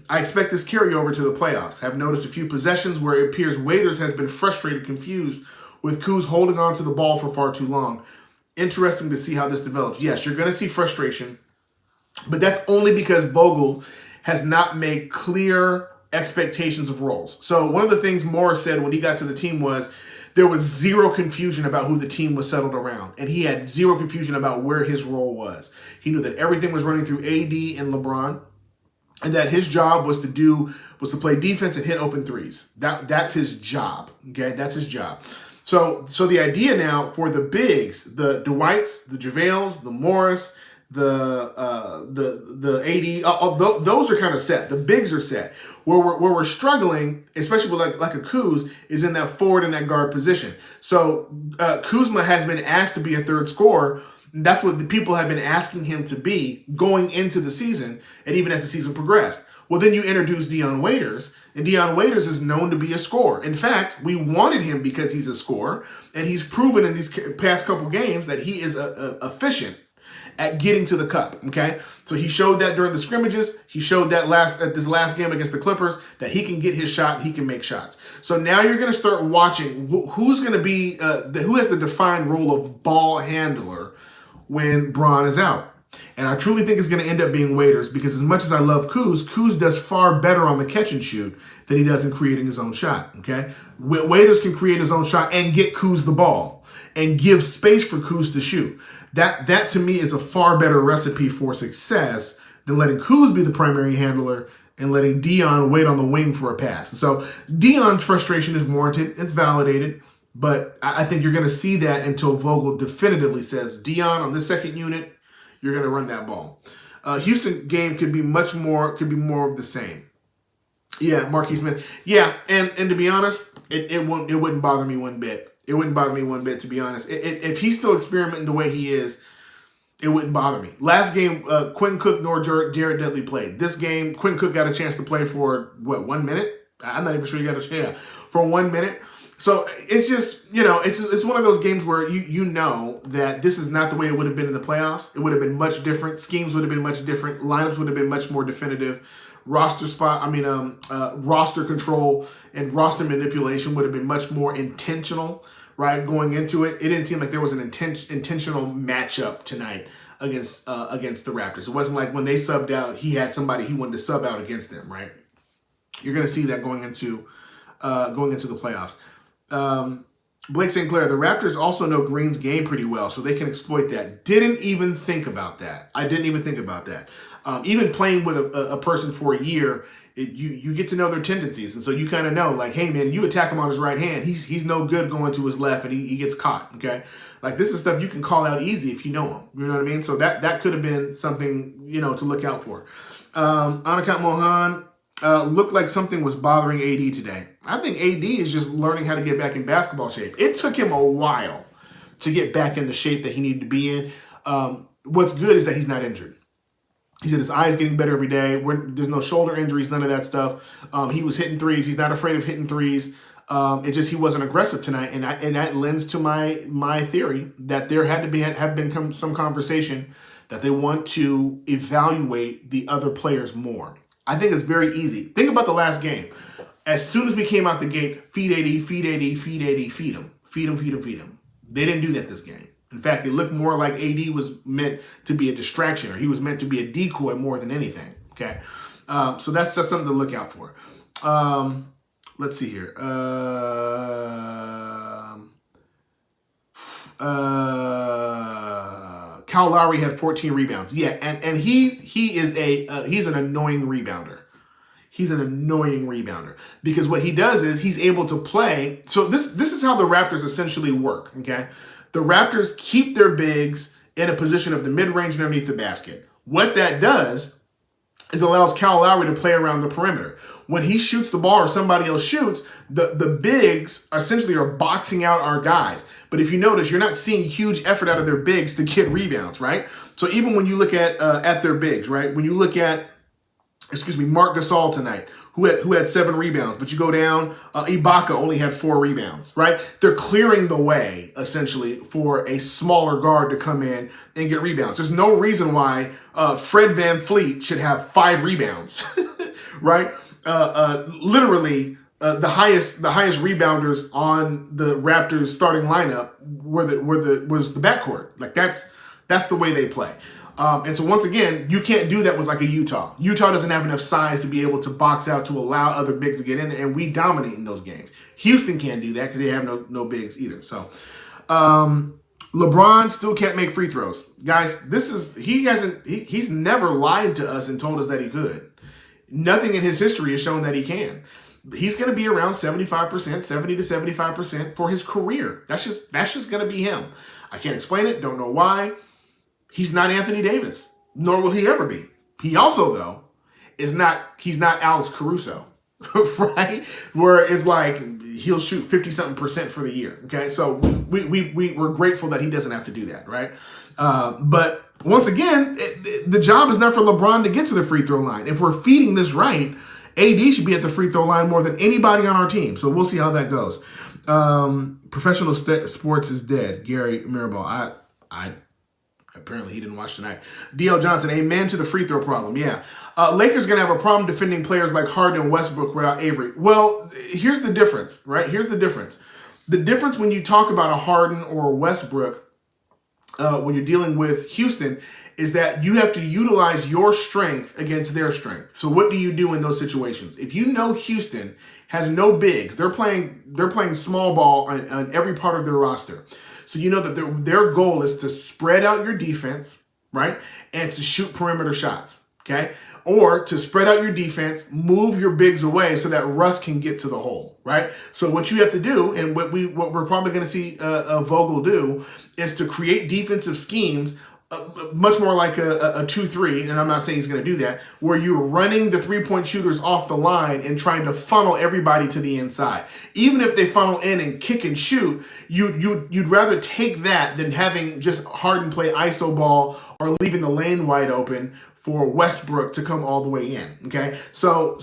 I expect this carryover to the playoffs. Have noticed a few possessions where it appears Waiters has been frustrated, confused with Kuz holding on to the ball for far too long. Interesting to see how this develops. Yes, you're going to see frustration, but that's only because Vogel has not made clear expectations of roles. So one of the things Morris said when he got to the team was there was zero confusion about who the team was settled around, and he had zero confusion about where his role was. He knew that everything was running through AD and LeBron, and that his job was to play defense and hit open threes. That's his job. Okay, that's his job. So the idea now for the bigs, the Dwights, the JaVales, the Morris, the AD, those are kind of set. The bigs are set. Where we're struggling, especially with like a Kuz, is in that forward and that guard position. So Kuzma has been asked to be a third scorer. That's what the people have been asking him to be going into the season, and even as the season progressed. Well, then you introduce Dion Waiters, and Dion Waiters is known to be a scorer. In fact, we wanted him because he's a scorer, and he's proven in these past couple games that he is efficient at getting to the cup, okay? So he showed that during the scrimmages. He showed that at this last game against the Clippers that he can get his shot, he can make shots. So now you're going to start watching who's going to be, who has the defined role of ball handler when Bron is out. And I truly think it's going to end up being Waiters, because as much as I love Kuz does far better on the catch and shoot than he does in creating his own shot, okay? Waiters can create his own shot and get Kuz the ball and give space for Kuz to shoot. That to me is a far better recipe for success than letting Kuz be the primary handler and letting DeVon wait on the wing for a pass. So DeVon's frustration is warranted. It's validated. But I think you're going to see that until Vogel definitively says, DeVon, on this second unit, you're going to run that ball. Houston game could be more of the same. Yeah, Marquis Smith. Yeah, and to be honest, it wouldn't bother me one bit. It wouldn't bother me one bit, to be honest. If he's still experimenting the way he is, it wouldn't bother me. Last game, Quentin Cook nor Jared Dudley played. This game, Quentin Cook got a chance to play for, 1 minute? I'm not even sure he got a chance. For 1 minute. So it's just, it's one of those games where you know that this is not the way it would have been in the playoffs. It would have been much different. Schemes would have been much different. Lineups would have been much more definitive. Roster control and roster manipulation would have been much more intentional, right? Going into it, it didn't seem like there was an intentional matchup tonight against the Raptors. It wasn't like when they subbed out, he had somebody he wanted to sub out against them, right? You're going to see that going into the playoffs. Blake St. Clair, the Raptors also know Green's game pretty well, so they can exploit that. Didn't even think about that. I didn't even think about that. Even playing with a person for a year, you get to know their tendencies, and so you kind of know, like, hey man, you attack him on his right hand, he's no good going to his left, and he gets caught. Okay, like this is stuff you can call out easy if you know him. You know what I mean? So that could have been something to look out for. Anakat Mohan. Looked like something was bothering AD today. I think AD is just learning how to get back in basketball shape. It took him a while to get back in the shape that he needed to be in. What's good is that he's not injured. He said his eye's getting better every day. There's no shoulder injuries, none of that stuff. He was hitting threes. He's not afraid of hitting threes. It just he wasn't aggressive tonight, and that lends to my theory that there have been some conversation that they want to evaluate the other players more. I think it's very easy. Think about the last game. As soon as we came out the gate, feed AD, feed AD, feed AD, feed him. Feed him, feed him, feed him. They didn't do that this game. In fact, it looked more like AD was meant to be a distraction, or he was meant to be a decoy more than anything. Okay, so that's something to look out for. Let's see here. Kyle Lowry had 14 rebounds. Yeah, and he's an annoying rebounder. He's an annoying rebounder because what he does is he's able to play. So this is how the Raptors essentially work, okay? The Raptors keep their bigs in a position of the mid-range and underneath the basket. What that does is allows Kyle Lowry to play around the perimeter. When he shoots the ball or somebody else shoots, the bigs essentially are boxing out our guys. But if you notice, you're not seeing huge effort out of their bigs to get rebounds, right? So even when you look at their bigs, right? When you look at, Marc Gasol tonight, who had 7 rebounds, but you go down, Ibaka only had 4 rebounds, right? They're clearing the way, essentially, for a smaller guard to come in and get rebounds. There's no reason why Fred VanVleet should have 5 rebounds, right? Literally, the highest rebounders on the Raptors starting lineup was the backcourt. Like that's the way they play. And so once again, you can't do that with like a Utah. Utah doesn't have enough size to be able to box out to allow other bigs to get in there, and we dominate in those games. Houston can't do that because they have no bigs either. So LeBron still can't make free throws. Guys, he's never lied to us and told us that he could. Nothing in his history has shown that he can. He's going to be around 75%, 70 to 75% for his career. That's just going to be him. I can't explain it. Don't know why. He's not Anthony Davis, nor will he ever be. He also, though, he's not Alex Caruso, right? Where it's like he'll shoot 50-something% for the year. Okay, so we're grateful that he doesn't have to do that, right? But once again, the job is not for LeBron to get to the free throw line. If we're feeding this right, AD should be at the free throw line more than anybody on our team. So we'll see how that goes. Professional sports is dead. Gary Mirabal. Apparently he didn't watch tonight. D.L. Johnson, amen to the free throw problem. Yeah. Lakers going to have a problem defending players like Harden and Westbrook without Avery. Well, here's the difference, right? Here's the difference. The difference when you talk about a Harden or a Westbrook, when you're dealing with Houston, is that you have to utilize your strength against their strength. So what do you do in those situations? If you know Houston has no bigs, they're playing small ball on every part of their roster. So you know that their goal is to spread out your defense, right? And to shoot perimeter shots, okay? Or to spread out your defense, move your bigs away so that Russ can get to the hole, right? So what you have to do, and what we're probably going to see Vogel do, is to create defensive schemes much more like a 2-3, and I'm not saying he's going to do that, where you're running the three-point shooters off the line and trying to funnel everybody to the inside. Even if they funnel in and kick and shoot, you'd rather take that than having just Harden play iso ball or leaving the lane wide open for Westbrook to come all the way in. Okay, so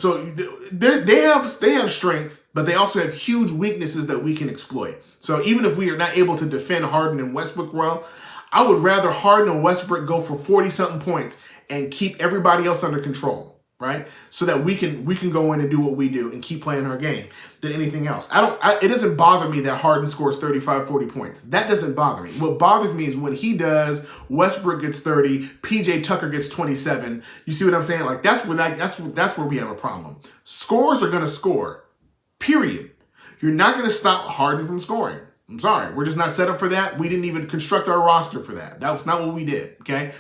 they have strengths, but they also have huge weaknesses that we can exploit. So even if we are not able to defend Harden and Westbrook well, I would rather Harden and Westbrook go for 40-something points and keep everybody else under control, right? So that we can go in and do what we do and keep playing our game than anything else. It doesn't bother me that Harden scores 35, 40 points. That doesn't bother me. What bothers me is when he does, Westbrook gets 30, PJ Tucker gets 27. You see what I'm saying? Like that's where we have a problem. Scorers are going to score, period. You're not going to stop Harden from scoring. I'm sorry. We're just not set up for that. We didn't even construct our roster for that. That was not what we did, okay?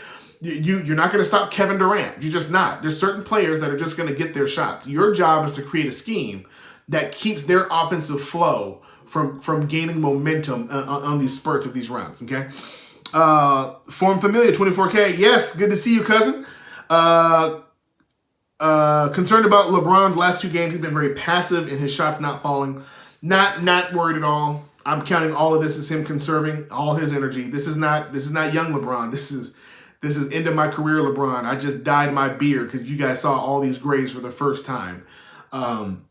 You're not going to stop Kevin Durant. You're just not. There's certain players that are just going to get their shots. Your job is to create a scheme that keeps their offensive flow from gaining momentum on these spurts of these runs, okay? Form Familia, 24K. Yes, good to see you, cousin. Concerned about LeBron's last two games. He's been very passive and his shots not falling. Not worried at all. I'm counting all of this as him conserving all his energy. This is not young LeBron. This is end of my career LeBron. I just dyed my beard because you guys saw all these grays for the first time.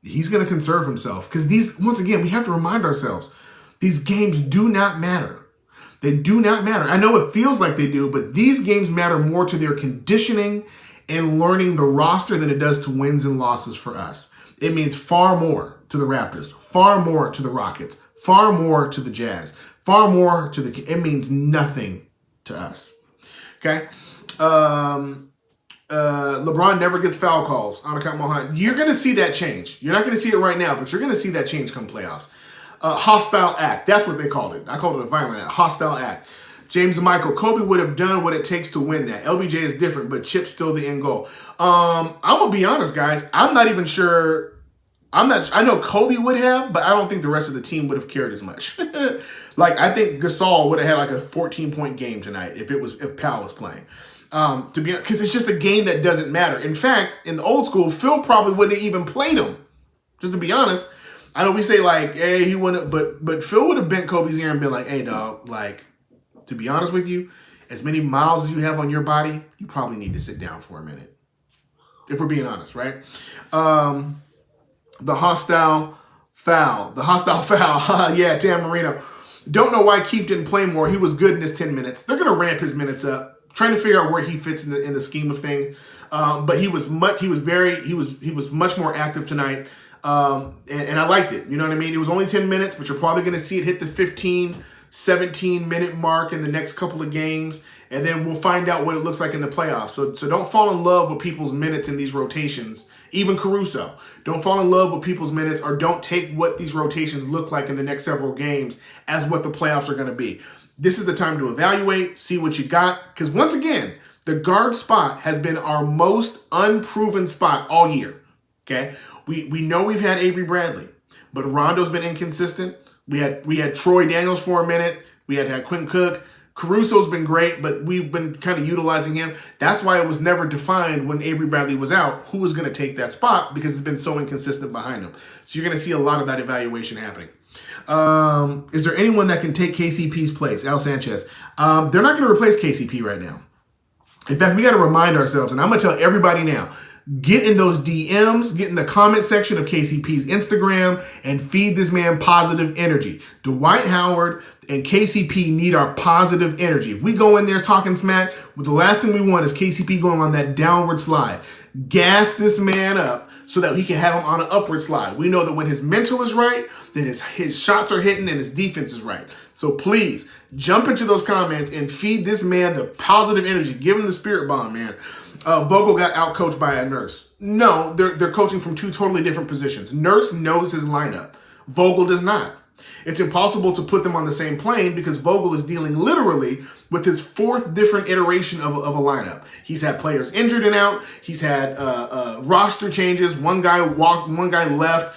He's going to conserve himself because once again, we have to remind ourselves, these games do not matter. They do not matter. I know it feels like they do, but these games matter more to their conditioning and learning the roster than it does to wins and losses for us. It means far more to the Raptors, far more to the Rockets, far more to the Jazz, far more to it means nothing to us. Okay? LeBron never gets foul calls. Anakat Mohan. You're going to see that change. You're not going to see it right now, but you're going to see that change come playoffs. Hostile act. That's what they called it. I called it a violent act. Hostile act. James Michael. Kobe would have done what it takes to win that. LBJ is different, but Chip's still the end goal. I'm going to be honest, guys. I'm not even sure. I know Kobe would have, but I don't think the rest of the team would have cared as much. Like, I think Gasol would have had like a 14-point game tonight if Powell was playing. Because it's just a game that doesn't matter. In fact, in the old school, Phil probably wouldn't have even played him. Just to be honest. I know we say like, hey, he wouldn't, but Phil would have bent Kobe's ear and been like, hey, dog, like, to be honest with you, as many miles as you have on your body, you probably need to sit down for a minute. If we're being honest, right? The hostile foul. Yeah, Tam Marino. Don't know why Keith didn't play more. He was good in his 10 minutes. They're going to ramp his minutes up, trying to figure out where he fits in the scheme of things. But he was much more active tonight. And I liked it. You know what I mean? It was only 10 minutes, but you're probably going to see it hit the 15, 17-minute mark in the next couple of games. And then we'll find out what it looks like in the playoffs. So don't fall in love with people's minutes in these rotations. Even Caruso. Don't fall in love with people's minutes, or don't take what these rotations look like in the next several games as what the playoffs are going to be. This is the time to evaluate, see what you got. Because once again, the guard spot has been our most unproven spot all year. Okay? We know we've had Avery Bradley, but Rondo's been inconsistent. We had Troy Daniels for a minute. We had Quentin Cook. Caruso's been great, but we've been kind of utilizing him. That's why it was never defined when Avery Bradley was out who was going to take that spot, because it's been so inconsistent behind him. So you're going to see a lot of that evaluation happening. Is there anyone that can take KCP's place? Al Sanchez. They're not going to replace KCP right now. In fact, we got to remind ourselves, and I'm going to tell everybody now, Get in those DMs, get in the comment section of KCP's Instagram, and feed this man positive energy. Dwight Howard and KCP need our positive energy. If we go in there talking smack, the last thing we want is KCP going on that downward slide. Gas this man up so that he can have him on an upward slide. We know that when his mental is right, then his shots are hitting and his defense is right. So please, jump into those comments and feed this man the positive energy. Give him the spirit bomb, man. Vogel got outcoached by a Nurse. No, they're coaching from two totally different positions. Nurse knows his lineup. Vogel does not. It's impossible to put them on the same plane because Vogel is dealing literally with his fourth different iteration of a lineup. He's had players injured and out. He's had roster changes. One guy walked, one guy left.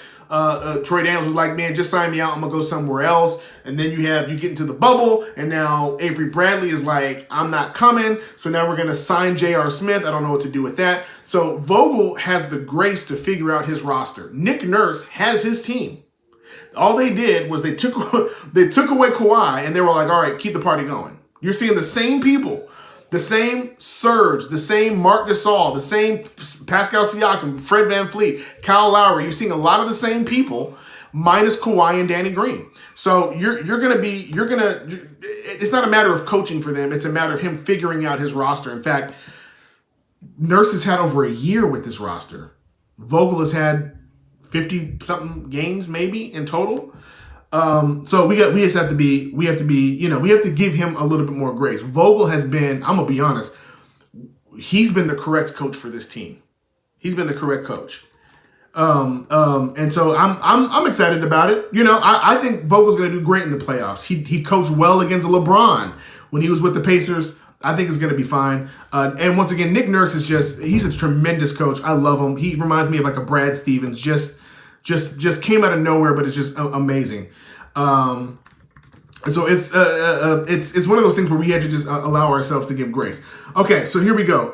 Troy Daniels was like, man, just sign me out. I'm going to go somewhere else. And then you get into the bubble. And now Avery Bradley is like, I'm not coming. So now we're going to sign J.R. Smith. I don't know what to do with that. So Vogel has the grace to figure out his roster. Nick Nurse has his team. All they did was they took away Kawhi and they were like, all right, keep the party going. You're seeing the same people, the same Serge, the same Marc Gasol, the same Pascal Siakam, Fred VanVleet, Kyle Lowry. You're seeing a lot of the same people minus Kawhi and Danny Green. So it's not a matter of coaching for them. It's a matter of him figuring out his roster. In fact, Nurse has had over a year with this roster. Vogel has had 50-something games maybe in total. So we have to give him a little bit more grace. Vogel has been, I'm gonna be honest, he's been the correct coach for this team. He's been the correct coach. And so I'm excited about it. I think Vogel's gonna do great in the playoffs. He coached well against LeBron when he was with the Pacers. I think it's going to be fine. And once again, Nick Nurse he's a tremendous coach. I love him. He reminds me of like a Brad Stevens, just came out of nowhere, but it's just amazing. So it's one of those things where we had to just allow ourselves to give grace. Okay, so here we go.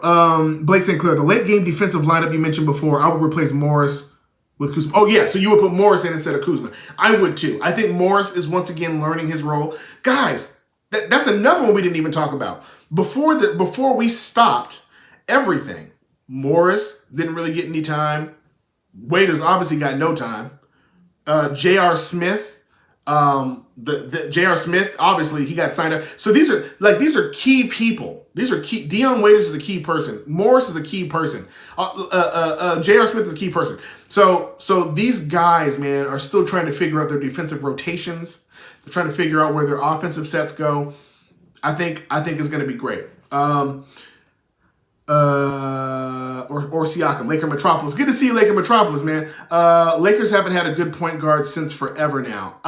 Blake St. Clair, the late game defensive lineup you mentioned before, I would replace Morris with Kuzma. Oh yeah, so you would put Morris in instead of Kuzma. I would too. I think Morris is once again learning his role. Guys, that's another one we didn't even talk about. Before we stopped everything, Morris didn't really get any time. Waiters obviously got no time. J.R. Smith, J.R. Smith, obviously he got signed up. So these are key people. These are key. Dion Waiters is a key person. Morris is a key person. J.R. Smith is a key person. So these guys, man, are still trying to figure out their defensive rotations. They're trying to figure out where their offensive sets go. I think it's going to be great. Or Siakam, Laker Metropolis. Good to see you, Laker Metropolis, man. Lakers haven't had a good point guard since forever now.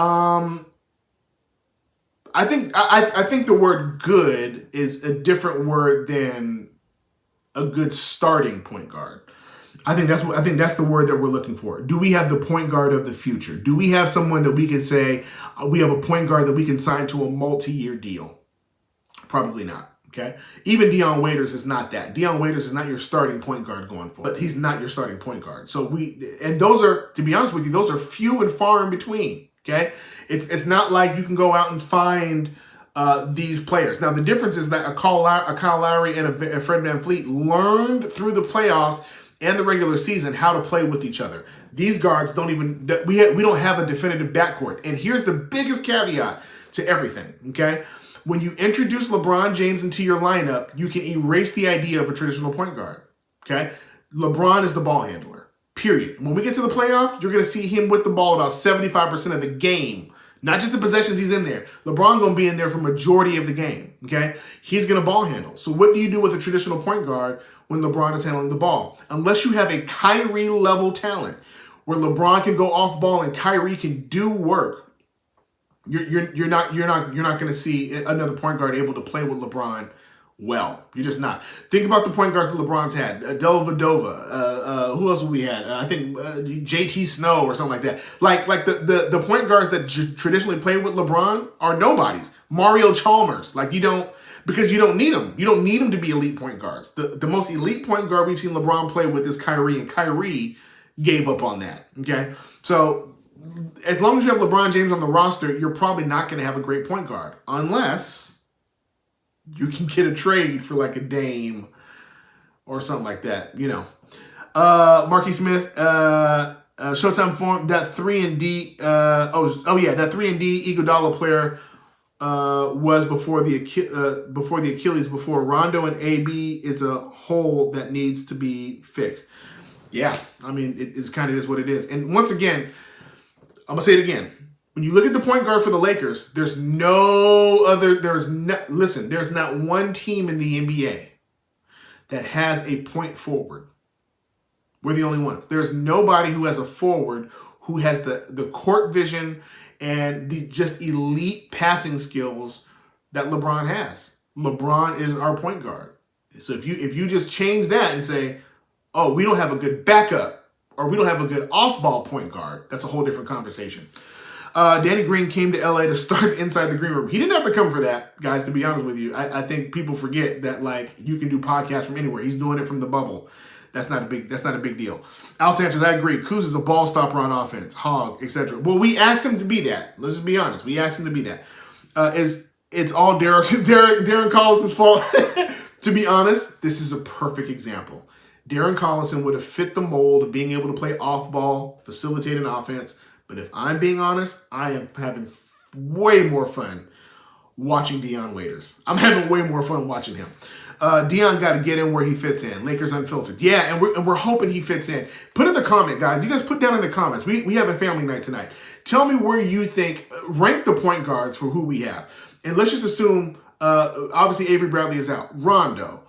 I think the word good is a different word than a good starting point guard. I think that's the word that we're looking for. Do we have the point guard of the future? Do we have someone that we can say we have a point guard that we can sign to a multi-year deal? Probably not, okay? Even Dion Waiters is not that. Dion Waiters is not your starting point guard going forward, but he's not your starting point guard. So those are, to be honest with you, those are few and far in between, okay? It's not like you can go out and find these players. Now, the difference is that a Kyle Lowry and a Fred VanVleet learned through the playoffs and the regular season how to play with each other. These guards don't even, we don't have a definitive backcourt. And here's the biggest caveat to everything, okay? When you introduce LeBron James into your lineup, you can erase the idea of a traditional point guard, okay? LeBron is the ball handler, period. When we get to the playoffs, you're going to see him with the ball about 75% of the game, not just the possessions he's in there. LeBron going to be in there for majority of the game, okay? He's going to ball handle. So what do you do with a traditional point guard when LeBron is handling the ball? Unless you have a Kyrie-level talent where LeBron can go off ball and Kyrie can do work, you're not going to see another point guard able to play with LeBron well. You're just not. Think about the point guards that LeBron's had. Dellavedova. Who else have we had? I think JT Snow or something like that. Like the point guards that traditionally play with LeBron are nobodies. Mario Chalmers. Because you don't need them. You don't need them to be elite point guards. The most elite point guard we've seen LeBron play with is Kyrie, and Kyrie gave up on that. Okay? So as long as you have LeBron James on the roster, you're probably not going to have a great point guard unless you can get a trade for like a Dame or something like that, Marquis Smith, Showtime form that 3-and-D. That 3-and-D Iguodala player was before the Achilles. Before Rondo and AB is a hole that needs to be fixed. Yeah, I mean it is kind of is what it is. And once again, I'm gonna say it again. When you look at the point guard for the Lakers, there's not one team in the NBA that has a point forward. We're the only ones. There's nobody who has a forward who has the court vision and the just elite passing skills that LeBron has. LeBron is our point guard. So if you just change that and say, oh, we don't have a good backup or we don't have a good off-ball point guard, that's a whole different conversation. Danny Green came to LA to start inside the green room. He didn't have to come for that, guys, to be honest with you. I think people forget that, like, you can do podcasts from anywhere. He's doing it from the bubble. That's not a big deal. Al Sanchez, I agree. Kuz is a ball stopper on offense, hog, etc. Well, we asked him to be that. Let's just be honest. We asked him to be that. It's all Darren Collison's fault. To be honest, this is a perfect example. Darren Collison would have fit the mold of being able to play off ball, facilitate an offense. But if I'm being honest, I am having way more fun watching Dion Waiters. I'm having way more fun watching him. Dion got to get in where he fits in. Lakers Unfiltered. Yeah, and we're hoping he fits in. Put in the comment, guys. You guys put down in the comments. We have a family night tonight. Tell me where you think, rank the point guards for who we have. And let's just assume, obviously Avery Bradley is out. Rondo,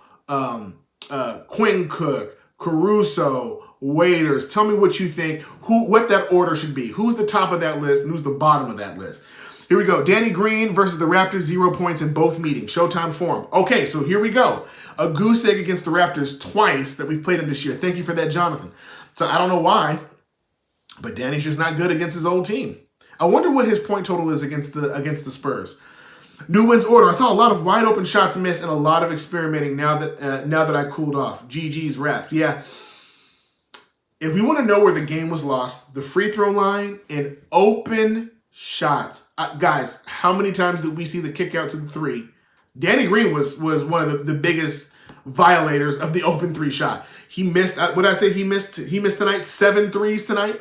Quinn Cook, Caruso, Waiters. Tell me what you think, what that order should be. Who's the top of that list and who's the bottom of that list? Here we go. Danny Green versus the Raptors, 0 points in both meetings. Showtime form. Okay, so here we go. A goose egg against the Raptors twice that we've played in this year. Thank you for that, Jonathan. So I don't know why, but Danny's just not good against his old team. I wonder what his point total is against the Spurs. New wins order. I saw a lot of wide open shots missed and a lot of experimenting now that I cooled off. GG's Raps. Yeah. If we want to know where the game was lost, the free throw line and open shots. Guys, how many times did we see the kick out to the three? Danny Green was one of the biggest violators of the open three shot. He missed, what did I say he missed? He missed tonight 7 threes tonight,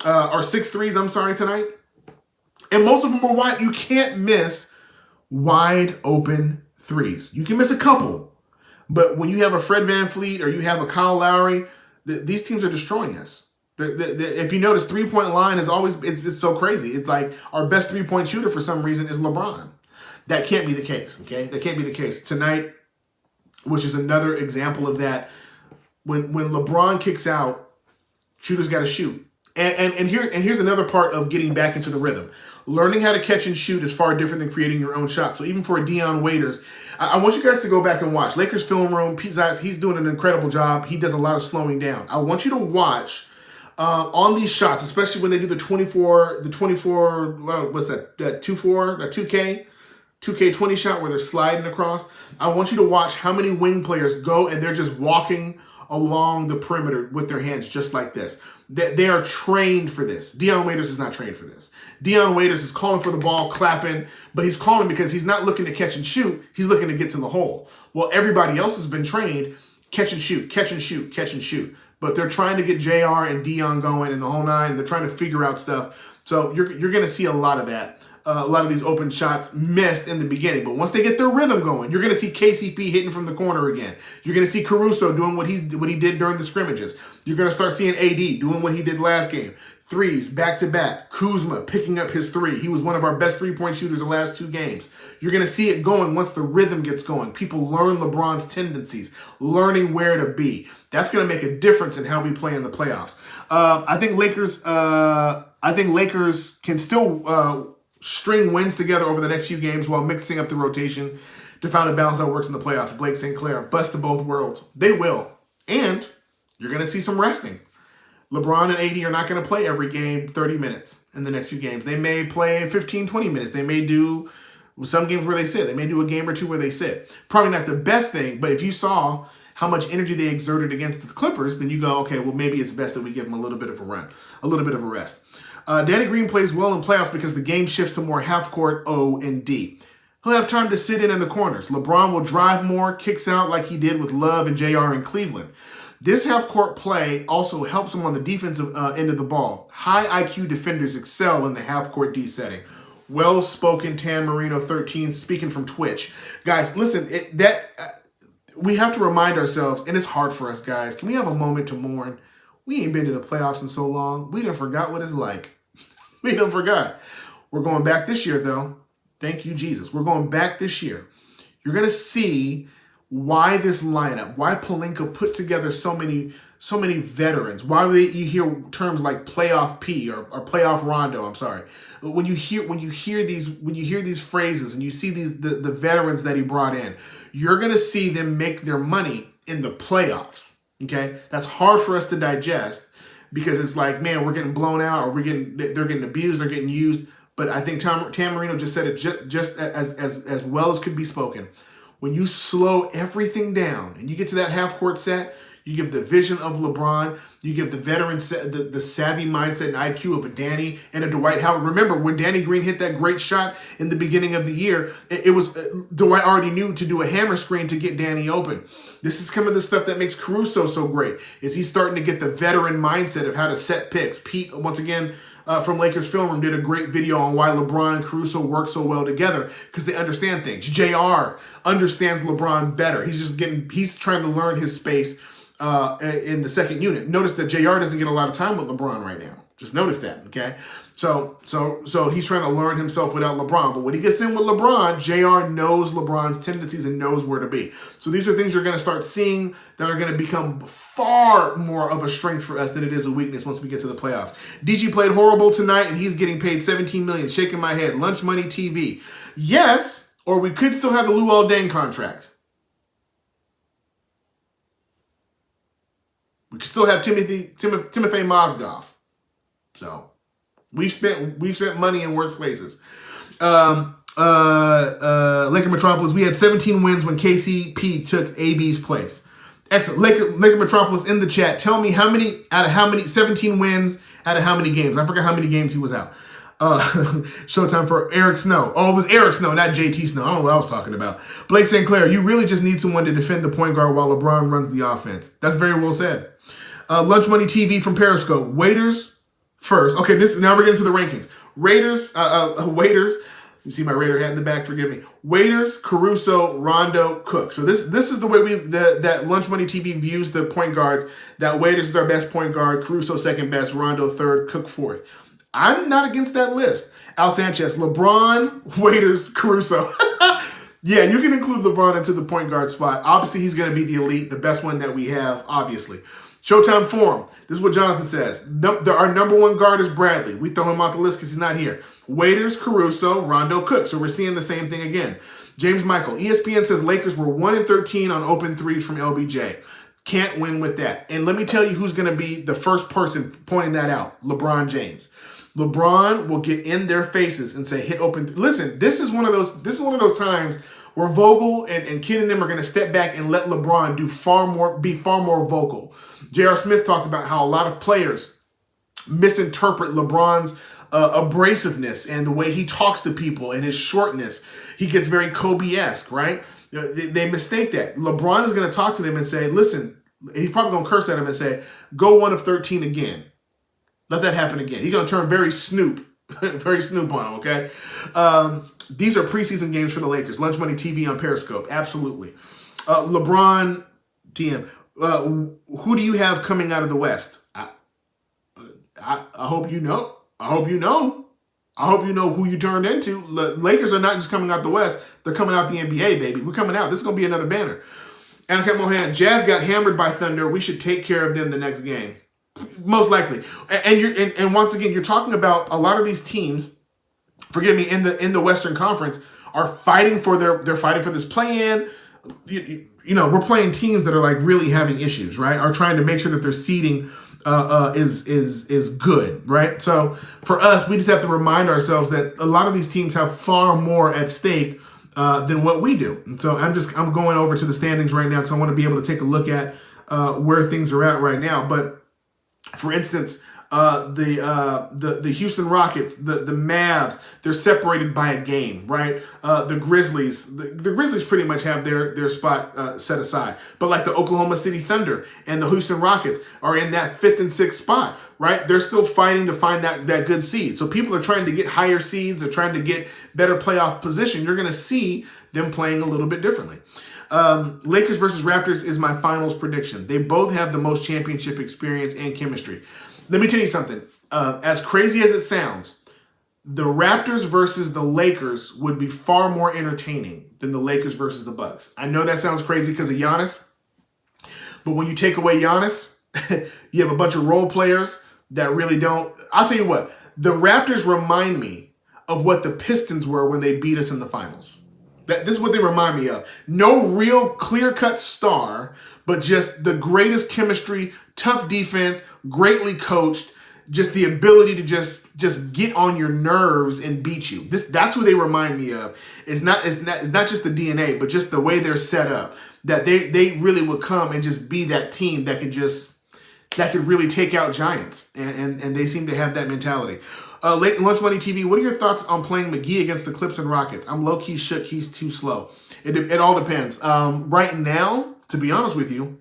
or 6 threes, I'm sorry, tonight. And most of them were wide. You can't miss wide open threes. You can miss a couple, but when you have a Fred VanVleet or you have a Kyle Lowry, these teams are destroying us. If you notice, 3-point line is always, it's so crazy. It's like our best 3-point shooter for some reason is LeBron. That can't be the case, okay? That can't be the case. Tonight, which is another example of that, when LeBron kicks out, shooters got to shoot. And here's another part of getting back into the rhythm. Learning how to catch and shoot is far different than creating your own shot. So even for Dion Waiters, I want you guys to go back and watch. Lakers film room, Pete Zeiss, he's doing an incredible job. He does a lot of slowing down. I want you to watch on these shots, especially when they do the 24, what's that 2K20 shot where they're sliding across. I want you to watch how many wing players go and they're just walking along the perimeter with their hands just like this. They are trained for this. Dion Waiters is not trained for this. Dion Waiters is calling for the ball, clapping, but he's calling because he's not looking to catch and shoot. He's looking to get to the hole. Well, everybody else has been trained catch and shoot, catch and shoot, catch and shoot. But they're trying to get JR and Dion going and the whole nine, and they're trying to figure out stuff. So you're going to see a lot of that. A lot of these open shots missed in the beginning. But once they get their rhythm going, you're going to see KCP hitting from the corner again. You're going to see Caruso doing what he did during the scrimmages. You're going to start seeing AD doing what he did last game. Threes, back-to-back. Kuzma picking up his 3. He was one of our best 3-point shooters the last 2 games. You're going to see it going once the rhythm gets going. People learn LeBron's tendencies, learning where to be. That's going to make a difference in how we play in the playoffs. I think Lakers can still string wins together over the next few games while mixing up the rotation to find a balance that works in the playoffs. Blake St. Clair, best of both worlds. They will. And you're going to see some resting. LeBron and AD are not going to play every game 30 minutes in the next few games. They may play 15, 20 minutes. They may do some games where they sit. They may do a game or 2 where they sit. Probably not the best thing, but if you saw how much energy they exerted against the Clippers, then you go, okay, well, maybe it's best that we give them a little bit of a run, a little bit of a rest. Danny Green plays well in playoffs because the game shifts to more half-court O and D. He'll have time to sit in the corners. LeBron will drive more, kicks out like he did with Love and JR in Cleveland. This half-court play also helps him on the defensive end of the ball. High IQ defenders excel in the half-court D setting. Well-spoken Tan Marino 13 speaking from Twitch. Guys, listen, we have to remind ourselves, and it's hard for us, guys. Can we have a moment to mourn? We ain't been to the playoffs in so long. We done forgot what it's like. We done forgot. We're going back this year, though. Thank you, Jesus. We're going back this year. You're going to see why this lineup, why Pelinka put together so many veterans, why you hear terms like playoff P or playoff Rondo. I'm sorry. When you hear these phrases and you see the veterans that he brought in, you're going to see them make their money in the playoffs. Okay, that's hard for us to digest because it's like, man, we're getting blown out, or they're getting abused, they're getting used. But I think Tan Marino just said it just as well as could be spoken. When you slow everything down and you get to that half-court set, you give the vision of LeBron, you give the veteran the savvy mindset and IQ of a Danny and a Dwight Howard. Remember, when Danny Green hit that great shot in the beginning of the year, it was Dwight already knew to do a hammer screen to get Danny open. This is some of the stuff that makes Caruso so great, is he's starting to get the veteran mindset of how to set picks. Pete, once again, from Lakers Film Room, did a great video on why LeBron and Caruso work so well together, because they understand things. JR understands LeBron better. He's trying to learn his space in the second unit. Notice that JR doesn't get a lot of time with LeBron right now. Just notice that, okay? So he's trying to learn himself without LeBron. But when he gets in with LeBron, JR knows LeBron's tendencies and knows where to be. So these are things you're going to start seeing that are going to become far more of a strength for us than it is a weakness once we get to the playoffs. DG played horrible tonight, and he's getting paid $17 million. Shaking my head. Lunch Money TV. Yes, or we could still have the Luol Deng contract. We could still have Timothy Mozgov. So we've spent money in worse places. Laker Metropolis, we had 17 wins when KCP took AB's place. Excellent. Laker Metropolis in the chat. Tell me how many 17 wins out of how many games? I forgot how many games he was out. Showtime for Eric Snow. Oh, it was Eric Snow, not JT Snow. I don't know what I was talking about. Blake St. Clair, you really just need someone to defend the point guard while LeBron runs the offense. That's very well said. Lunch Money TV from Periscope. Waiters first. Okay, now we're getting to the rankings. Waiters. You see my Raider hat in the back. Forgive me. Waiters, Caruso, Rondo, Cook. So this is the way that Lunch Money TV views the point guards. That Waiters is our best point guard. Caruso second best. Rondo third. Cook fourth. I'm not against that list. Al Sanchez, LeBron, Waiters, Caruso. Yeah, you can include LeBron into the point guard spot. Obviously, he's going to be the elite, the best one that we have, obviously. Showtime Forum. This is what Jonathan says. Our number one guard is Bradley. We throw him off the list because he's not here. Waiters, Caruso, Rondo, Cook. So we're seeing the same thing again. James Michael. ESPN says Lakers were 1-13 on open threes from LBJ. Can't win with that. And let me tell you who's going to be the first person pointing that out. LeBron James. LeBron will get in their faces and say, hit open. Listen, this is one of those times where Vogel and Kid and them are going to step back and let LeBron be far more vocal. J.R. Smith talked about how a lot of players misinterpret LeBron's abrasiveness and the way he talks to people and his shortness. He gets very Kobe-esque, right? They mistake that. LeBron is going to talk to them and say, listen, he's probably going to curse at him and say, go 1 of 13 again. Let that happen again. He's going to turn very Snoop on him, okay? These are preseason games for the Lakers. Lunch Money TV on Periscope. Absolutely. LeBron, TM. Who do you have coming out of the West? I hope you know. I hope you know. I hope you know who you turned into. Lakers are not just coming out the West. They're coming out the NBA, baby. We're coming out. This is going to be another banner. Anakin Mohan, Jazz got hammered by Thunder. We should take care of them the next game. Most likely. And once again, you're talking about a lot of these teams, forgive me, in the Western Conference are fighting for they're fighting for this play-in. You know, we're playing teams that are like really having issues, right? Are trying to make sure that their seeding is good, right? So for us, we just have to remind ourselves that a lot of these teams have far more at stake than what we do. And so I'm going over to the standings right now because I want to be able to take a look at where things are at right now. But for instance, The Houston Rockets, the Mavs, they're separated by a game, right? The Grizzlies, the Grizzlies pretty much have their spot set aside. But like the Oklahoma City Thunder and the Houston Rockets are in that 5th and 6th spot, right? They're still fighting to find that good seed. So people are trying to get higher seeds. They're trying to get better playoff position. You're going to see them playing a little bit differently. Lakers versus Raptors is my finals prediction. They both have the most championship experience and chemistry. Let me tell you something. As crazy as it sounds, the Raptors versus the Lakers would be far more entertaining than the Lakers versus the Bucks. I know that sounds crazy because of Giannis, but when you take away Giannis, you have a bunch of role players that really don't. I'll tell you what, the Raptors remind me of what the Pistons were when they beat us in the finals. This is what they remind me of. No real clear-cut star, but just the greatest chemistry, tough defense, greatly coached, just the ability to just get on your nerves and beat you. That's who they remind me of. It's not just the DNA, but just the way they're set up. That they really would come and just be that team that could really take out giants. And they seem to have that mentality. Late Lunch Money TV, what are your thoughts on playing McGee against the Clips and Rockets? I'm low-key shook. He's too slow. It all depends. Right now, to be honest with you,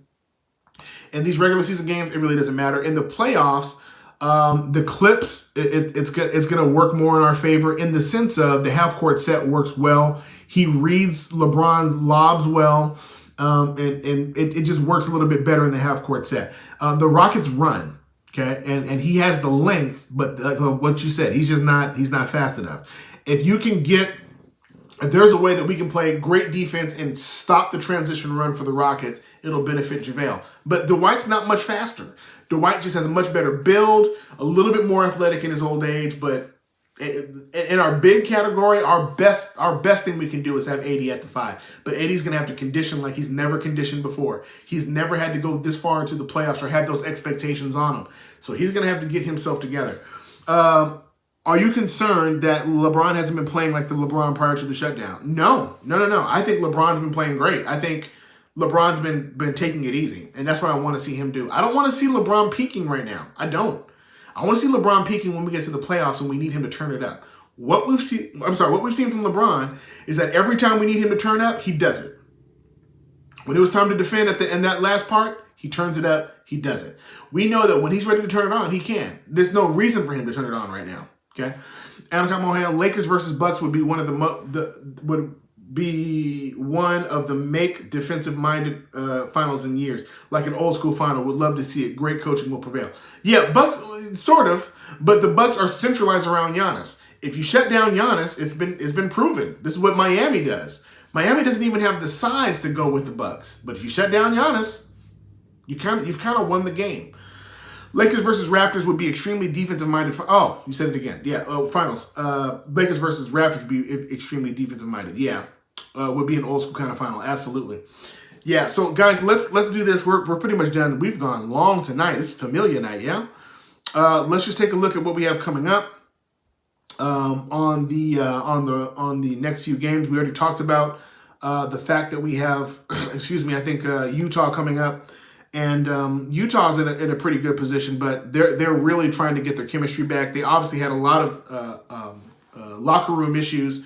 in these regular season games, it really doesn't matter. In the playoffs, the Clips, it's going to work more in our favor in the sense of the half-court set works well. He reads LeBron's lobs well, and it just works a little bit better in the half-court set. The Rockets run. Okay, and he has the length, but like what you said, he's not fast enough. If there's a way that we can play great defense and stop the transition run for the Rockets, it'll benefit JaVale. But Dwight's not much faster. Dwight just has a much better build, a little bit more athletic in his old age, but in our big category, our best thing we can do is have AD at the 5. But AD's going to have to condition like he's never conditioned before. He's never had to go this far into the playoffs or had those expectations on him. So he's going to have to get himself together. Are you concerned that LeBron hasn't been playing like the LeBron prior to the shutdown? No. I think LeBron's been playing great. I think LeBron's been taking it easy, and that's what I want to see him do. I don't want to see LeBron peaking right now. I don't. I want to see LeBron peaking when we get to the playoffs and we need him to turn it up. What we've seen from LeBron is that every time we need him to turn up, he does it. When it was time to defend in that last part, he turns it up, he does it. We know that when he's ready to turn it on, he can. There's no reason for him to turn it on right now. Okay? Anakai Mohan, Lakers versus Bucks would be one of the make defensive-minded finals in years, like an old-school final. Would love to see it. Great coaching will prevail. Yeah, Bucks, sort of, but the Bucks are centralized around Giannis. If you shut down Giannis, it's been proven. This is what Miami does. Miami doesn't even have the size to go with the Bucks, but if you shut down Giannis, you've kind of won the game. Lakers versus Raptors would be extremely defensive-minded. Oh, you said it again. Yeah, finals. Lakers versus Raptors would be extremely defensive-minded. Yeah. Would be an old school kind of final. Absolutely. Yeah, so guys, let's do this. We're pretty much done. We've gone long tonight. It's Familia night, yeah? Let's just take a look at what we have coming up on the next few games. We already talked about the fact that we have Utah coming up. And Utah's in a pretty good position, but they're really trying to get their chemistry back. They obviously had a lot of locker room issues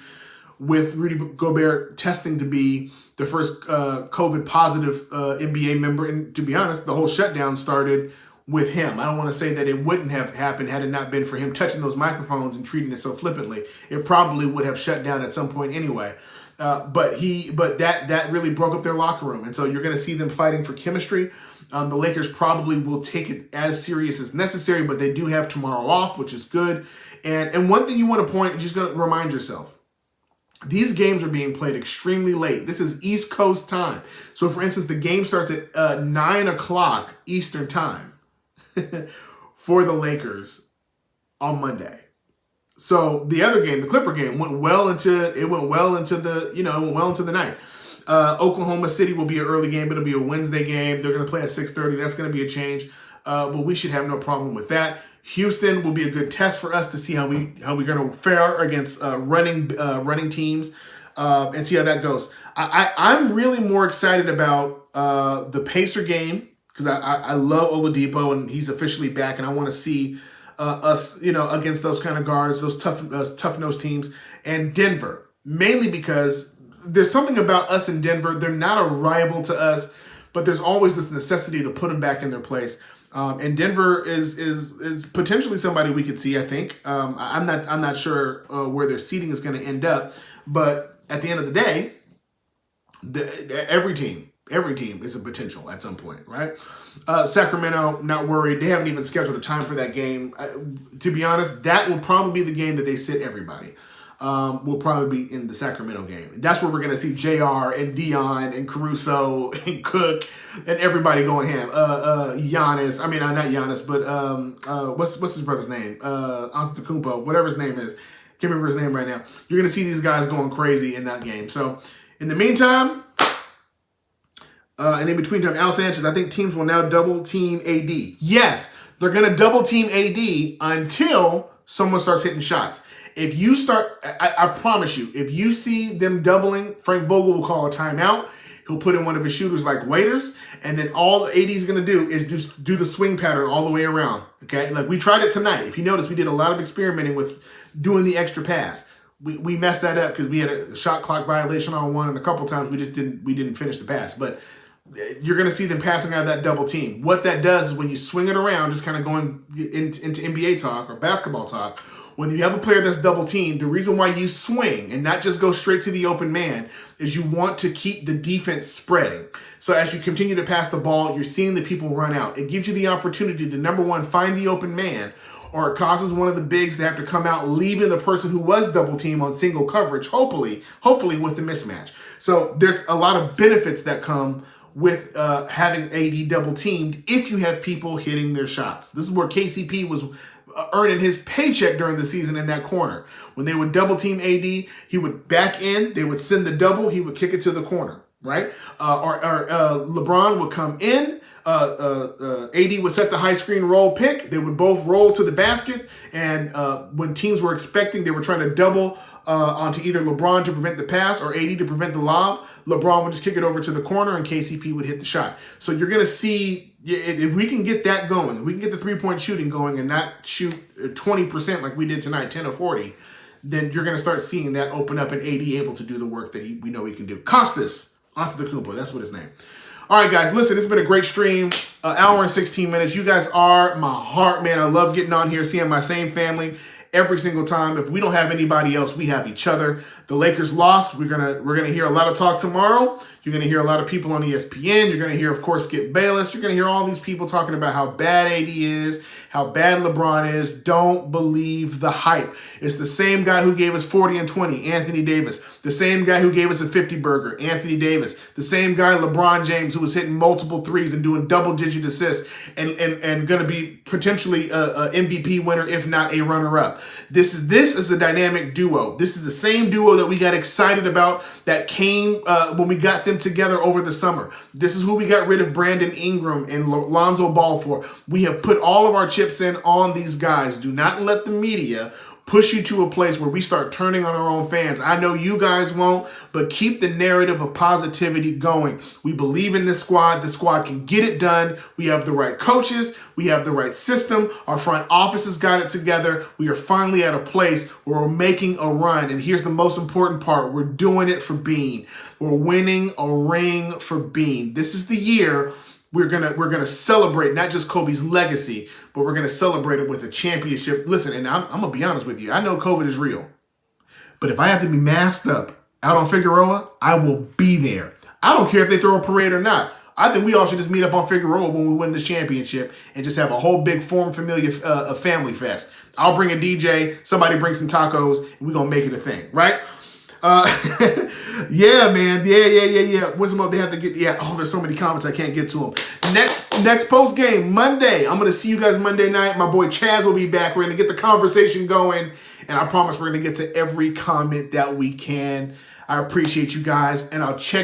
with Rudy Gobert testing to be the first COVID positive NBA member. And to be honest, the whole shutdown started with him. I don't want to say that it wouldn't have happened had it not been for him touching those microphones and treating it so flippantly. It probably would have shut down at some point anyway. But that really broke up their locker room. And so you're going to see them fighting for chemistry. The Lakers probably will take it as serious as necessary, but they do have tomorrow off, which is good. And one thing you want to point, just going to remind yourself, these games are being played extremely late. This is East Coast time. So, for instance, the game starts at 9 o'clock Eastern time for the Lakers on Monday. So the other game, the Clipper game, went well into the night. Oklahoma City will be an early game, but it'll be a Wednesday game. They're going to play at 6:30. That's going to be a change, but we should have no problem with that. Houston will be a good test for us to see how we're going to fare against running teams and see how that goes. I'm really more excited about the Pacer game because I love Oladipo and he's officially back, and I want to see us, against those kind of guards, those tough-nosed teams, and Denver, mainly because there's something about us in Denver. They're not a rival to us, but there's always this necessity to put them back in their place. And Denver is potentially somebody we could see. I think I'm not sure where their seating is going to end up, but at the end of the day, every team is a potential at some point, right? Sacramento, not worried. They haven't even scheduled a time for that game. To be honest, that will probably be the game that they sit everybody. Will probably be in the Sacramento game. That's where we're going to see JR and Dion and Caruso and Cook and everybody going ham. Giannis. I mean, not Giannis, but what's his brother's name? Antetokounmpo, whatever his name is. Can't remember his name right now. You're going to see these guys going crazy in that game. So, in the meantime, and in between time, Al Sanchez, I think teams will now double team AD. Yes, they're going to double team AD until someone starts hitting shots. If you start, I promise you, if you see them doubling, Frank Vogel will call a timeout. He'll put in one of his shooters like waiters, and then all AD is going to do is just do the swing pattern all the way around, okay? Like we tried it tonight. If you notice, we did a lot of experimenting with doing the extra pass. We messed that up because we had a shot clock violation on one, and a couple times we didn't finish the pass. But you're going to see them passing out of that double team. What that does is when you swing it around, just kind of going into NBA talk or basketball talk, when you have a player that's double teamed, the reason why you swing and not just go straight to the open man is you want to keep the defense spreading. So as you continue to pass the ball, you're seeing the people run out. It gives you the opportunity to, number one, find the open man, or it causes one of the bigs to have to come out, leaving the person who was double teamed on single coverage, hopefully with the mismatch. So there's a lot of benefits that come with having AD double teamed if you have people hitting their shots. This is where KCP was earning his paycheck during the season in that corner. When they would double team AD, he would back in, they would send the double, he would kick it to the corner, right? Or LeBron would come in, AD would set the high screen roll pick, they would both roll to the basket, and when teams were expecting, they were trying to double onto either LeBron to prevent the pass or AD to prevent the lob, LeBron would just kick it over to the corner and KCP would hit the shot. So you're going to see, if we can get that going, if we can get the three-point shooting going and not shoot 20% like we did tonight, 10 or 40, then you're going to start seeing that open up and AD able to do the work that we know he can do. Kostas Antetokounmpo, that's what his name. All right, guys, listen, it's been a great stream, hour and 16 minutes. You guys are my heart, man. I love getting on here, seeing my same family every single time. If we don't have anybody else, we have each other. The Lakers lost. We're gonna hear a lot of talk tomorrow. You're gonna hear a lot of people on ESPN. You're gonna hear, of course, Skip Bayless. You're gonna hear all these people talking about how bad AD is, how bad LeBron is. Don't believe the hype. It's the same guy who gave us 40 and 20, Anthony Davis. The same guy who gave us a 50 burger, Anthony Davis. The same guy, LeBron James, who was hitting multiple threes and doing double-digit assists and going to be potentially a MVP winner, if not a runner-up. This is a dynamic duo. This is the same duo that we got excited about that came when we got them together over the summer. This is who we got rid of Brandon Ingram and Lonzo Ball for. We have put all of our chips in on these guys. Do not let the media push you to a place where we start turning on our own fans. I know you guys won't, but keep the narrative of positivity going. We believe in this squad. The squad can get it done. We have the right coaches. We have the right system. Our front office has got it together. We are finally at a place where we're making a run. And here's the most important part. We're doing it for Bean. We're winning a ring for Bean. This is the year we're gonna celebrate not just Kobe's legacy, but we're gonna celebrate it with a championship. Listen, and I'm gonna be honest with you. I know COVID is real, but if I have to be masked up out on Figueroa, I will be there. I don't care if they throw a parade or not. I think we all should just meet up on Figueroa when we win this championship and just have a whole big Form Familia family fest. I'll bring a DJ, somebody bring some tacos, and we're gonna make it a thing, right? Yeah, man. Yeah. When's the most they have to get? Yeah. Oh, there's so many comments I can't get to them. Next post game Monday. I'm gonna see you guys Monday night. My boy Chaez will be back. We're gonna get the conversation going, and I promise we're gonna get to every comment that we can. I appreciate you guys, and I'll check